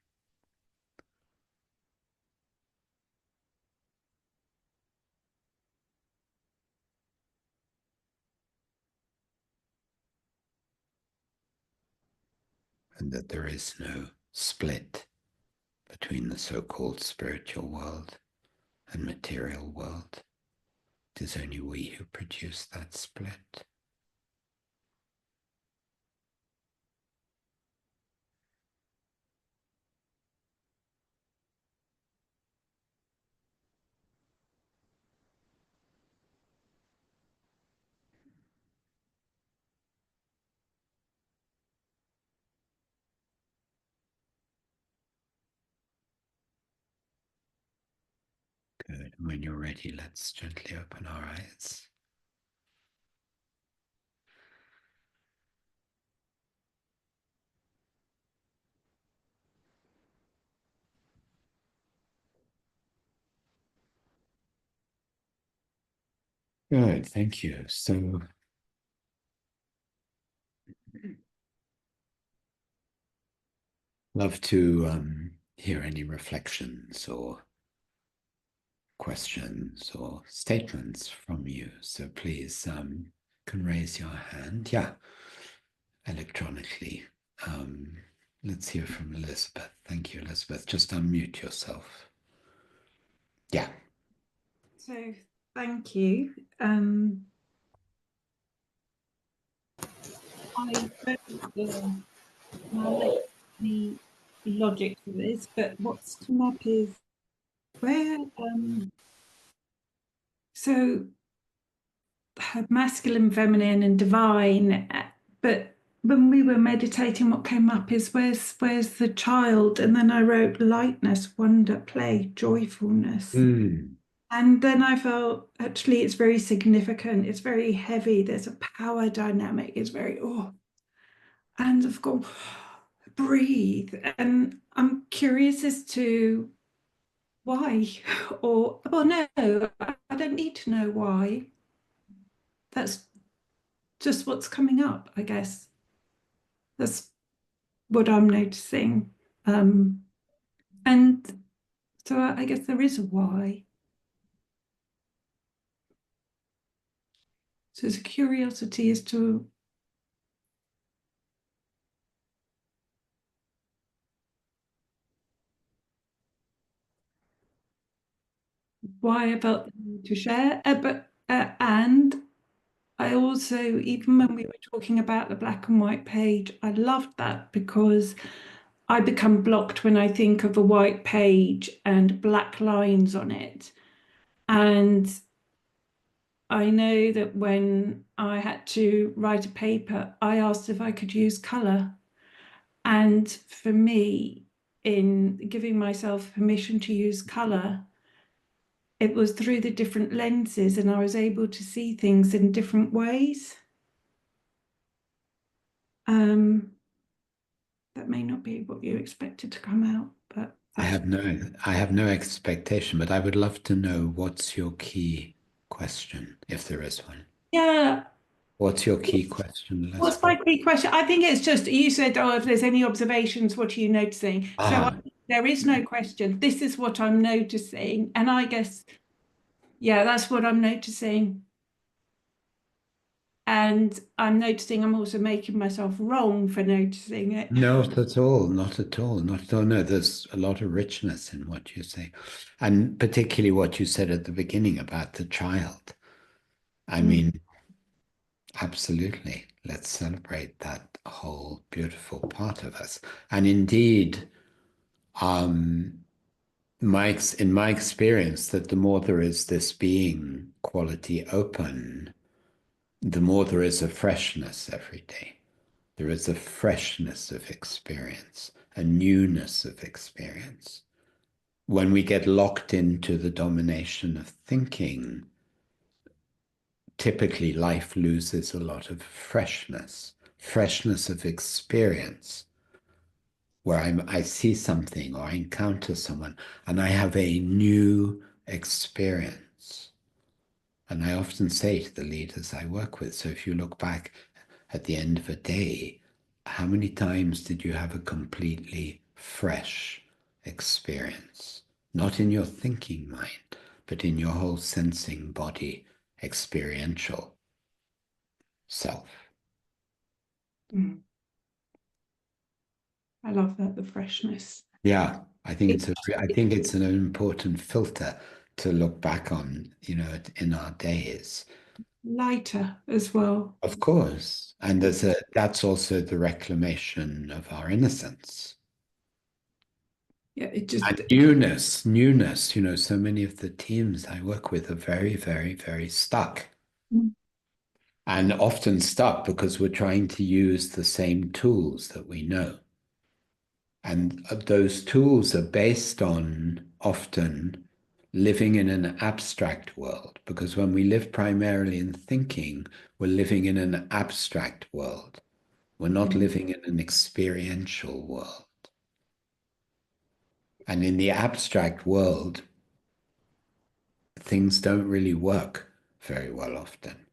And that there is no split between the so-called spiritual world and material world. It is only we who produce that split. When you're ready, let's gently open our eyes. Good, thank you. So, love to hear any reflections or questions or statements from you. So please can raise your hand. Yeah, electronically. Um, let's hear from Elizabeth. Thank you, Elizabeth. Just unmute yourself. Yeah. So thank you. I don't know the logic for this, but what's come up is where so masculine, feminine, and divine. But when we were meditating, what came up is where's the child? And then I wrote lightness, wonder, play, joyfulness. Mm. And then I felt actually it's very significant. It's very heavy. There's a power dynamic. It's very, and I've gone, breathe. And I'm curious as to why, or, well, no, I don't need to know why. That's just what's coming up, I guess. That's what I'm noticing. And so I guess there is a why. So there's a curiosity as to why I felt the need to share. And I also, even when we were talking about the black and white page, I loved that because I become blocked when I think of a white page and black lines on it. And I know that when I had to write a paper, I asked if I could use colour. And for me, in giving myself permission to use colour, it was through the different lenses and I was able to see things in different ways. That may not be what you expected to come out, but I have no expectation, but I would love to know what's your key question, if there is one. yeah. What's your key question, What's Elizabeth? my key question? I think it's just you said, oh, if there's any observations, what are you noticing? So Ah, there is no question. This is what I'm noticing. And I guess, yeah, that's what I'm noticing. And I'm noticing I'm also making myself wrong for noticing it. not at all, not at all, not at all. No, there's a lot of richness in what you say, and particularly what you said at the beginning about the child. I Mm. mean, absolutely. Let's celebrate that whole beautiful part of us. And indeed, um, in my experience, that the more there is this being quality open, the more there is a freshness every day. There is a freshness of experience, a newness of experience. When we get locked into the domination of thinking, typically life loses a lot of freshness of experience, where I see something or I encounter someone and I have a new experience. And I often say to the leaders I work with, so if you look back at the end of a day, how many times did you have a completely fresh experience? Not in your thinking mind, but in your whole sensing body, experiential self. Mm. I love that, the freshness. Yeah, It's I think it's an important filter to look back on, in our days. lighter as well. Of course. And that's also the reclamation of our innocence. Yeah, it just, And newness, so many of the teams I work with are very, very, very stuck. mm, And often stuck because we're trying to use the same tools that we know. And those tools are based on often living in an abstract world, because when we live primarily in thinking, we're living in an abstract world. We're not Mm. living in an experiential world. And in the abstract world, things don't really work very well often,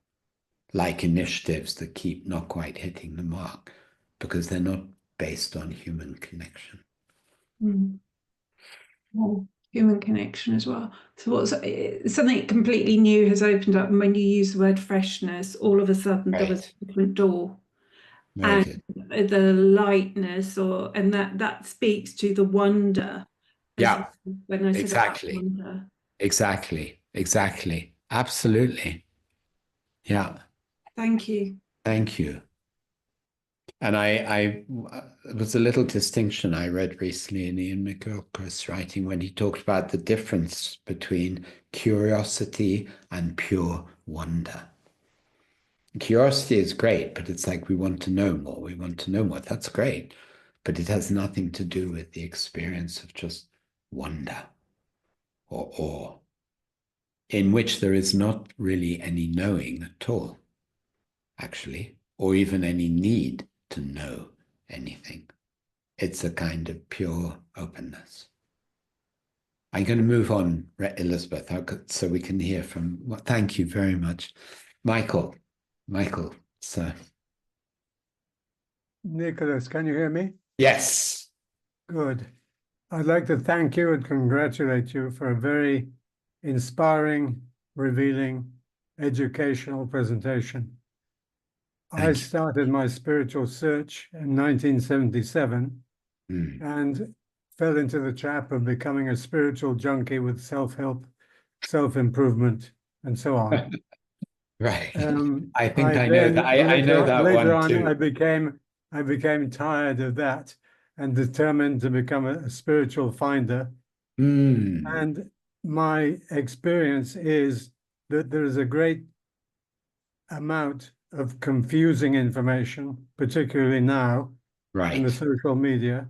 like initiatives that keep not quite hitting the mark because they're not based on human connection. Mm. Well, human connection as well. So what's something completely new has opened up, and when you use the word freshness, all of a sudden there was Right. a different door, Very and good. the lightness, and that speaks to the wonder as Yeah, well, when I said about exactly. wonder. Exactly. Exactly. Absolutely. Yeah. Thank you. Thank you. And it was a little distinction I read recently in Ian McGilchrist's writing when he talked about the difference between curiosity and pure wonder. Curiosity is great, but it's like we want to know more. We want to know more. That's great, but it has nothing to do with the experience of just wonder or awe, in which there is not really any knowing at all, actually, or even any need to know anything. It's a kind of pure openness. I'm going to move on, Elizabeth, so we can hear from. Well, thank you very much, Michael. Michael, so Nicholas, can you hear me? yes, Good. I'd like to thank you and congratulate you for a very inspiring, revealing, educational presentation. I thank you. started my spiritual search in 1977 Mm. and fell into the trap of becoming a spiritual junkie with self-help, self-improvement, and so on. Right. I think I I know that. then I know that later one on too. I became tired of that and determined to become a spiritual finder. Mm. And my experience is that there is a great amount of confusing information, particularly now in the Right. social media.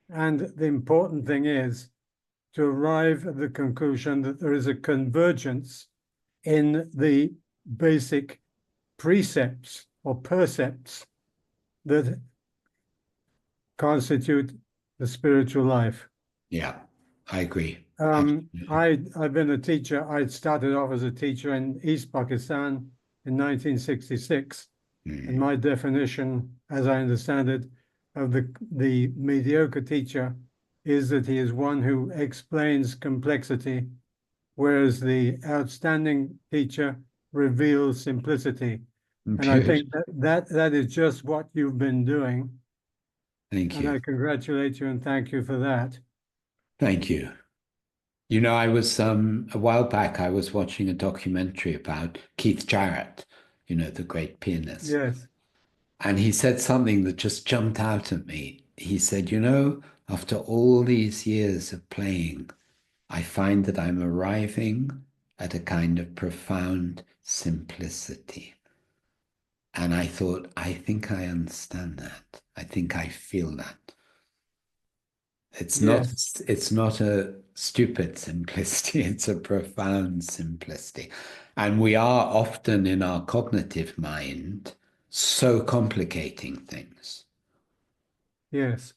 And the important thing is to arrive at the conclusion that there is a convergence in the basic precepts or percepts that constitute the spiritual life. Yeah, I agree. Absolutely. I've been a teacher. I started off as a teacher in East Pakistan in 1966. And Mm. my definition, as I understand it, of the mediocre teacher is that he is one who explains complexity, whereas the outstanding teacher reveals simplicity. And I think Beautiful. that is just what you've been doing. Thank And you. I congratulate you and thank you for that. Thank you. You know, I was a while back, I was watching a documentary about Keith Jarrett, the great pianist. Yes, And he said something that just jumped out at me. He said, after all these years of playing, I find that I'm arriving at a kind of profound simplicity. And I thought, I think I understand that. I think I feel that. It's not yes, it's not a stupid simplicity, it's a profound simplicity. And we are often in our cognitive mind so complicating things yes.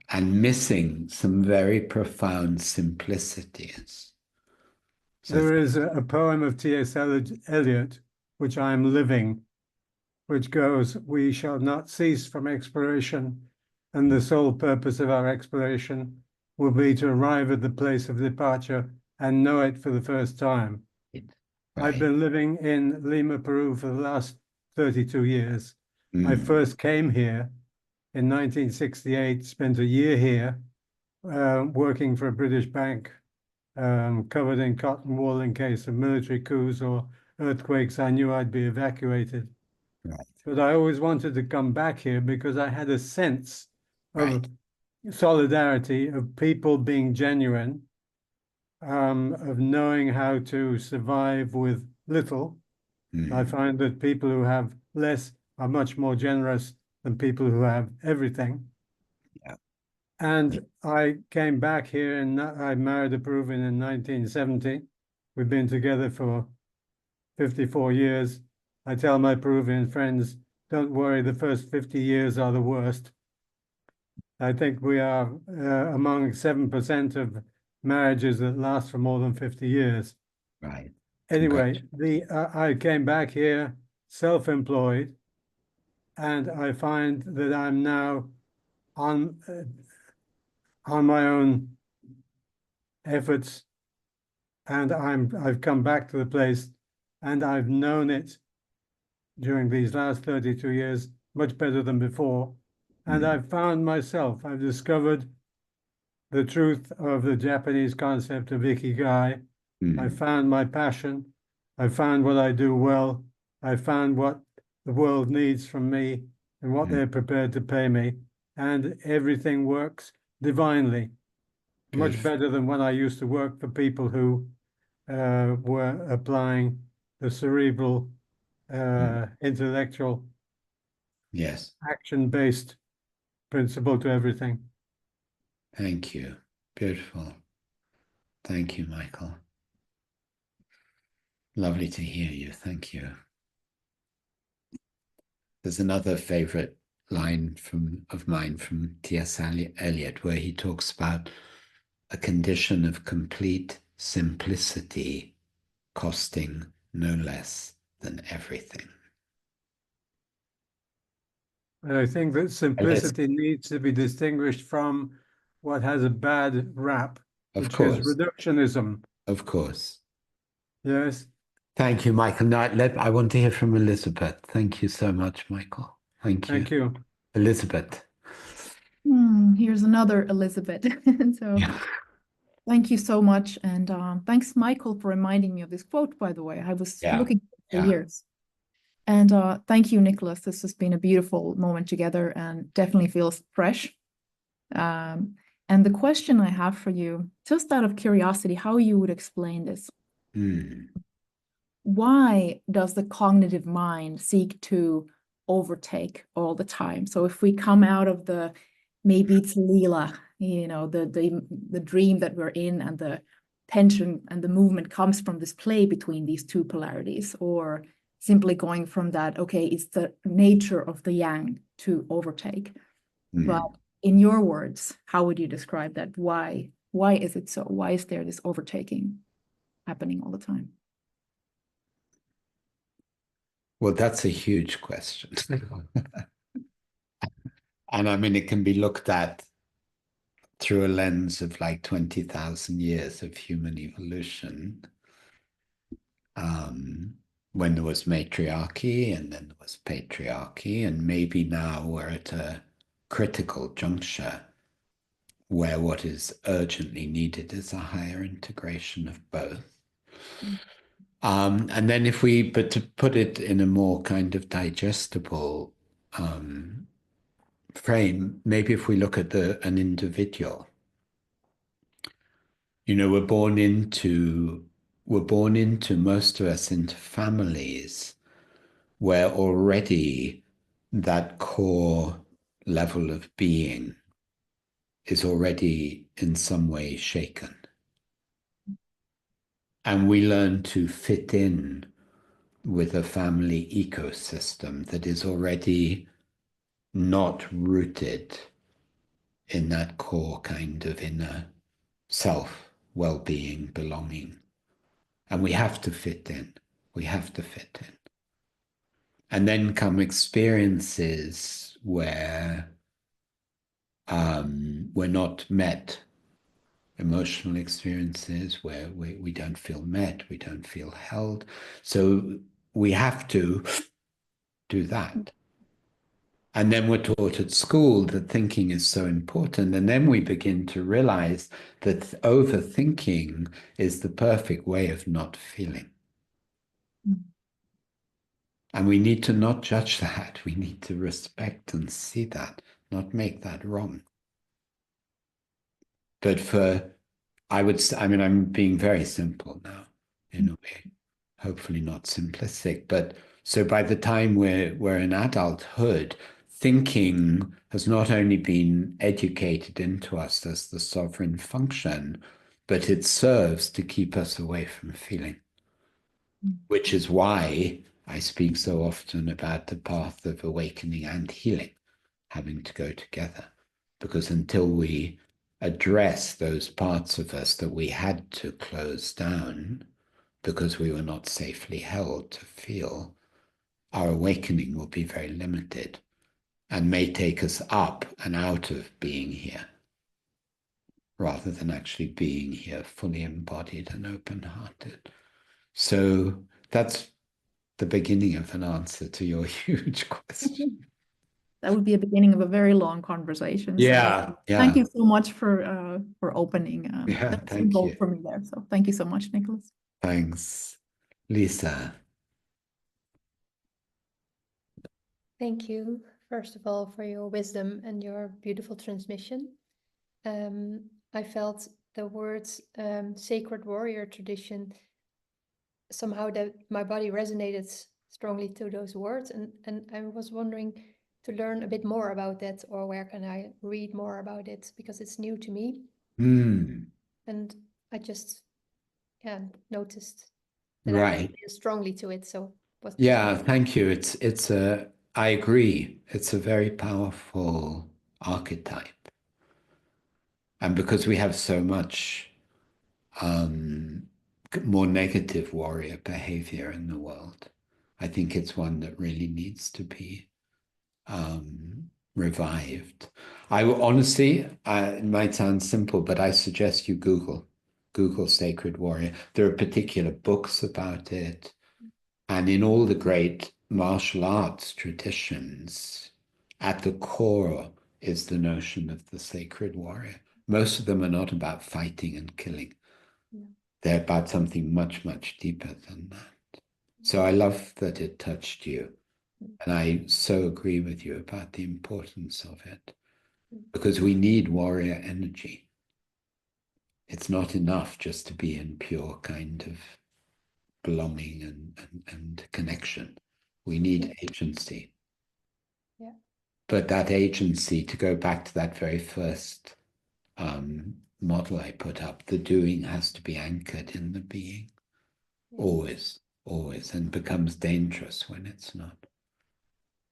and missing some very profound simplicities. So There is a poem of T.S. Eliot, which I am living, which goes, "We shall not cease from exploration, and the sole purpose of our exploration will be to arrive at the place of departure and know it for the first time." I've right. been living in Lima, Peru for the last 32 years. I Mm, first came here in 1968, spent a year here working for a British bank, covered in cotton wool in case of military coups or earthquakes. I knew I'd be evacuated. right, But I always wanted to come back here because I had a sense of right. solidarity, of people being genuine, of knowing how to survive with little. I Mm, find that people who have less are much more generous than people who have everything. yeah. And I came back here and I married Approving in 1970. We've been together for 54 years. I tell my Peruvian friends, don't worry, the first 50 years are the worst. I think we are among 7% of marriages that last for more than 50 years. Right. Anyway, I came back here self-employed, and I find that I'm now on my own efforts, and I've come back to the place, and I've known it during these last 32 years much better than before. And I've found myself, I've discovered the truth of the Japanese concept of ikigai. I found my passion. I found what I do well. I found what the world needs from me and what they're prepared to pay me. And everything works divinely, much better than when I used to work for people who were applying the cerebral, intellectual, Yes. action-based principle to everything. Thank you. Beautiful. Thank you, Michael. Lovely to hear you. Thank you. There's another favorite line of mine from T.S. Eliot, where he talks about a condition of complete simplicity costing no less than everything. And I think that simplicity needs to be distinguished from what has a bad rap, which is reductionism. Of course. Yes. Thank you, Michael. Now, I want to hear from Elizabeth. Thank you so much, Michael. Thank you. Thank you. Elizabeth. Here's another Elizabeth. So thank you so much. And thanks, Michael, for reminding me of this quote, by the way. I was looking for years. And thank you, Nicholas. This has been a beautiful moment together and definitely feels fresh. And the question I have for you, just out of curiosity, how you would explain this. Why does the cognitive mind seek to overtake all the time? So if we come out of the, maybe it's Leela, you know, the dream that we're in, and the tension and the movement comes from this play between these two polarities, or simply going from that, okay, it's the nature of the yang to overtake. But in your words, how would you describe that? Why is it so? Why is there this overtaking happening all the time? Well, that's a huge question. And I mean, it can be looked at through a lens of like 20,000 years of human evolution. When there was matriarchy and then there was patriarchy, and maybe now we're at a critical juncture where what is urgently needed is a higher integration of both. And then but to put it in a more kind of digestible frame, maybe if we look at an individual, you know, we're born into, most of us, into families where already that core level of being is already in some way shaken. And we learn to fit in with a family ecosystem that is already not rooted in that core kind of inner self, well-being, belonging. And we have to fit in. We have to fit in. And then come experiences where we're not met, emotional experiences where we don't feel met, we don't feel held. So we have to do that. And then we're taught at school that thinking is so important. And then we begin to realize that overthinking is the perfect way of not feeling. And we need to not judge that. We need to respect and see that, not make that wrong. But I mean, I'm being very simple now, in a way, hopefully not simplistic. But so by the time we're in adulthood, thinking has not only been educated into us as the sovereign function, but it serves to keep us away from feeling, which is why I speak so often about the path of awakening and healing having to go together. Because until we address those parts of us that we had to close down because we were not safely held to feel, our awakening will be very limited and may take us up and out of being here, rather than actually being here fully embodied and open-hearted. So that's the beginning of an answer to your huge question. That would be a beginning of a very long conversation. Yeah, So yeah. thank you so much for opening. Yeah, That's thank goal you. for me there. So thank you so much, Nicholas. Thanks. Lisa. Thank you, first of all, for your wisdom and your beautiful transmission. I felt the words sacred warrior tradition, somehow that my body resonated strongly to those words. And I was wondering to learn a bit more about that, or where can I read more about it, because it's new to me. And I just noticed that I resonated strongly to it. So Thank you. I agree. It's a very powerful archetype. And because we have so much more negative warrior behavior in the world, I think it's one that really needs to be revived. Honestly, it might sound simple, but I suggest you Google Sacred Warrior. There are particular books about it. And in all the great martial arts traditions, at the core is the notion of the sacred warrior. Most of them are not about fighting and killing. They're about something much, much deeper than that. So I love that it touched you. And I so agree with you about the importance of it, because we need warrior energy. It's not enough just to be in pure kind of belonging and connection. We need agency. Yeah. But that agency, to go back to that very first model I put up, the doing has to be anchored in the being. Always, always, and becomes dangerous when it's not.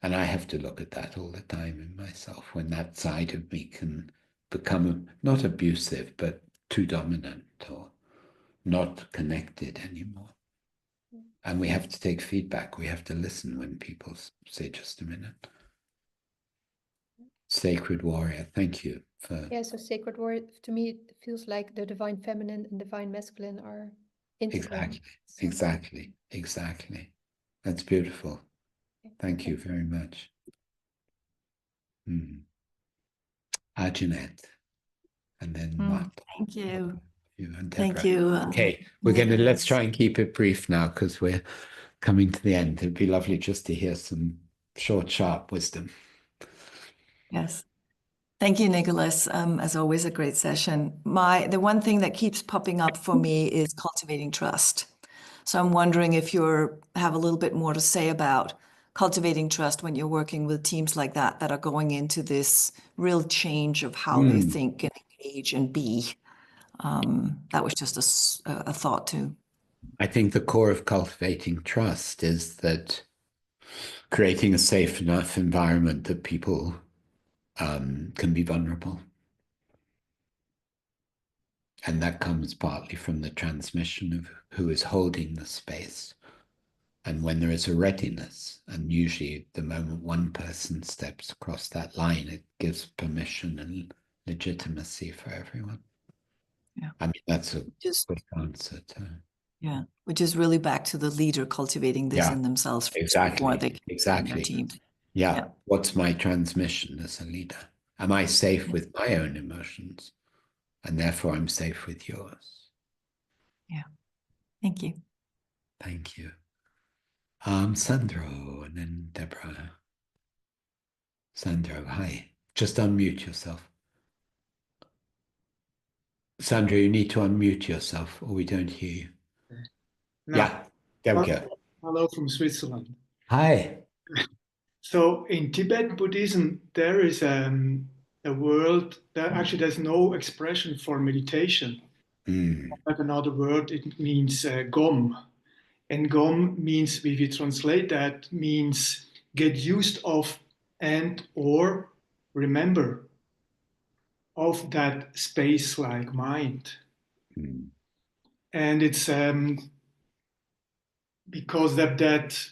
And I have to look at that all the time in myself, when that side of me can become not abusive, but too dominant or not connected anymore. And we have to take feedback. We have to listen when people say, just a minute. Sacred warrior, thank you for... Yeah, so sacred warrior, to me, it feels like the divine feminine and divine masculine are integral. Exactly. That's beautiful. Thank you very much. Jeanette, and then Mark. Thank you. You and Thank Deborah. you. Okay, let's try and keep it brief now, because we're coming to the end. It'd be lovely just to hear some short, sharp wisdom. Yes. Thank you, Nicholas. As always, a great session. The one thing that keeps popping up for me is cultivating trust. So I'm wondering if you have a little bit more to say about cultivating trust when you're working with teams like that are going into this real change of how they think and engage and be. That was just a thought too. I think the core of cultivating trust is that creating a safe enough environment that people can be vulnerable. And that comes partly from the transmission of who is holding the space. And when there is a readiness, and usually the moment one person steps across that line, it gives permission and legitimacy for everyone. Yeah. I mean, that's a quick answer to... Yeah, which is really back to the leader cultivating this in themselves before they can in their teams. Yeah. What's my transmission as a leader? Am I safe with my own emotions? And therefore I'm safe with yours. Yeah. Thank you. Thank you. Sandro and then Deborah. Sandro, hi. Just unmute yourself. Sandro, you need to unmute yourself or we don't hear you. No. Yeah, there we go. Hello from Switzerland. Hi. So in Tibet Buddhism, there is a word that actually there's no expression for meditation. Mm. I have another word, it means gom. And gom means, if you translate that, means get used of and or remember of that space-like mind. Mm. And it's because that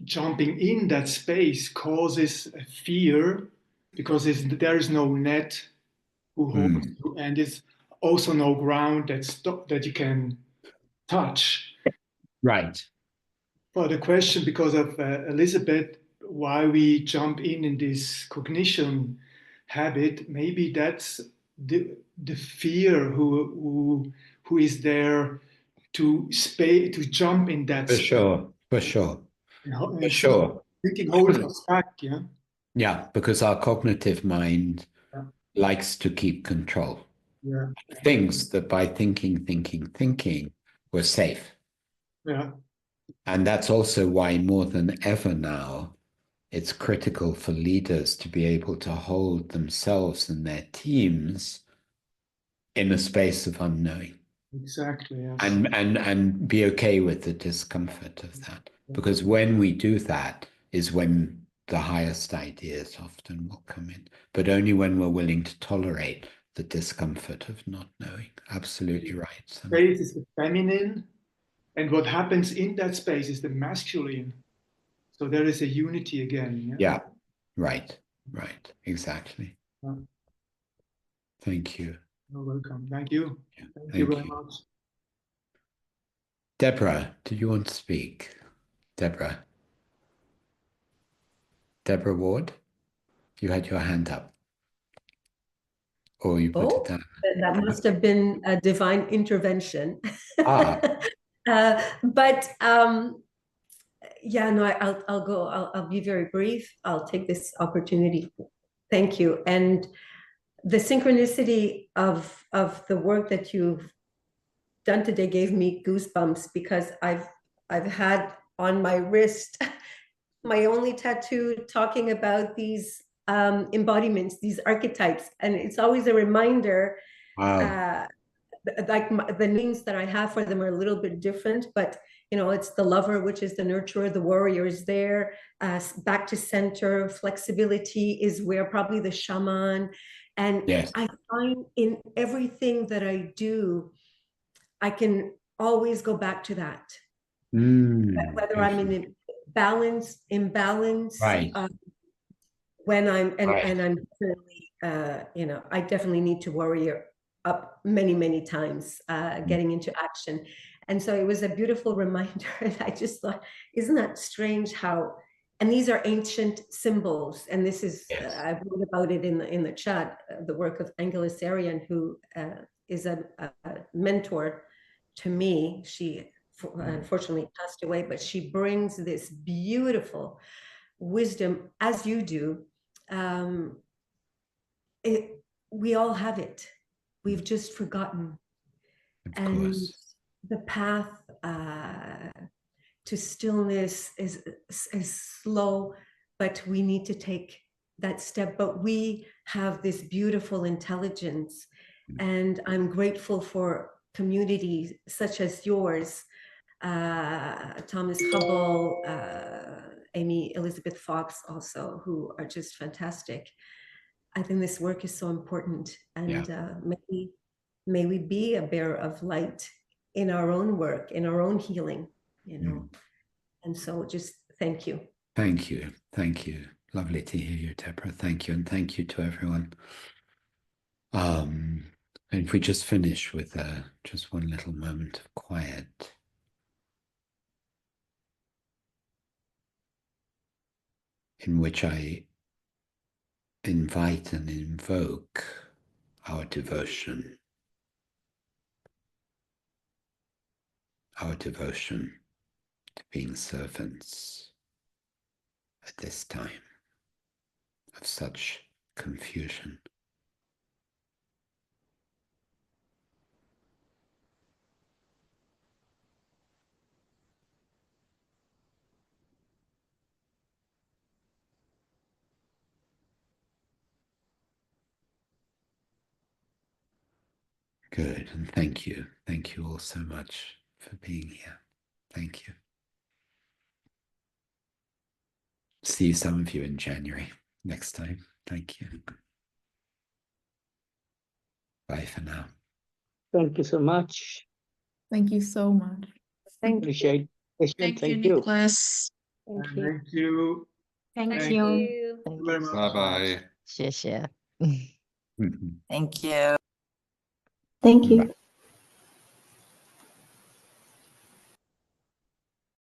jumping in that space causes a fear because there is no net who holds Mm. you, and it's also no ground that you can touch. Right. For the question, because of Elizabeth, why we jump in this cognition habit, maybe that's the fear who is there to jump in that For space sure. For sure. For and sure. thinking holds us back. Yeah. Yeah, because our cognitive mind Yeah. likes to keep control. Yeah. Thinks that by thinking, we're safe. Yeah. And that's also why more than ever now, it's critical for leaders to be able to hold themselves and their teams in a space of unknowing. Exactly. Yes. And be okay with the discomfort of that. Because when we do that is when the highest ideas often will come in, but only when we're willing to tolerate the discomfort of not knowing. Absolutely right. Space is the feminine, and what happens in that space is the masculine. So there is a unity again. Yeah. Yeah, right, exactly. Yeah. Thank you. You're welcome. Thank you. Yeah, Thank you very much. Deborah, do you want to speak? Deborah Ward, you had your hand up. Or you put it down. That must have been a divine intervention. Ah. But yeah, no, I'll go. I'll be very brief. I'll take this opportunity. Thank you. And the synchronicity of the work that you've done today gave me goosebumps because I've had on my wrist my only tattoo talking about these embodiments, these archetypes, and it's always a reminder. Wow. Like the names that I have for them are a little bit different, but you know, it's the lover, which is the nurturer, the warrior is there, back to center, flexibility is where probably the shaman. And yes. I find in everything that I do, I can always go back to that. Whether I'm in balance, imbalance, right. When I'm and I'm certainly, you know, I definitely need to warrior up many times, getting into action. And so it was a beautiful reminder. And I just thought, isn't that strange how, and these are ancient symbols. And this is, yes. I wrote about it in the chat, the work of Angeles Arian, who is a mentor to me. She unfortunately passed away, but she brings this beautiful wisdom, as you do. We all have it. We've just forgotten. Of course. The path to stillness is slow, but we need to take that step. But we have this beautiful intelligence, and I'm grateful for communities such as yours, Thomas Hubble, Amy Elizabeth Fox also, who are just fantastic. I think this work is so important, and may we be a bearer of light in our own work, in our own healing, you know. And so just thank you. Thank you. Thank you. Lovely to hear you, Deborah. Thank you. And thank you to everyone. And if we just finish with just one little moment of quiet. In which I invite and invoke our devotion to being servants at this time of such confusion. Good, and thank you. Thank you all so much for being here. Thank you. See some of you in January next time. Thank you. Bye for now. Thank you so much. Thank you so much. Appreciate it. Thank you, Nicholas. Thank you. Thank you. Thank Thank you. you very much. Bye bye. 谢谢。 Mhm. Thank you. Thank you. Bye.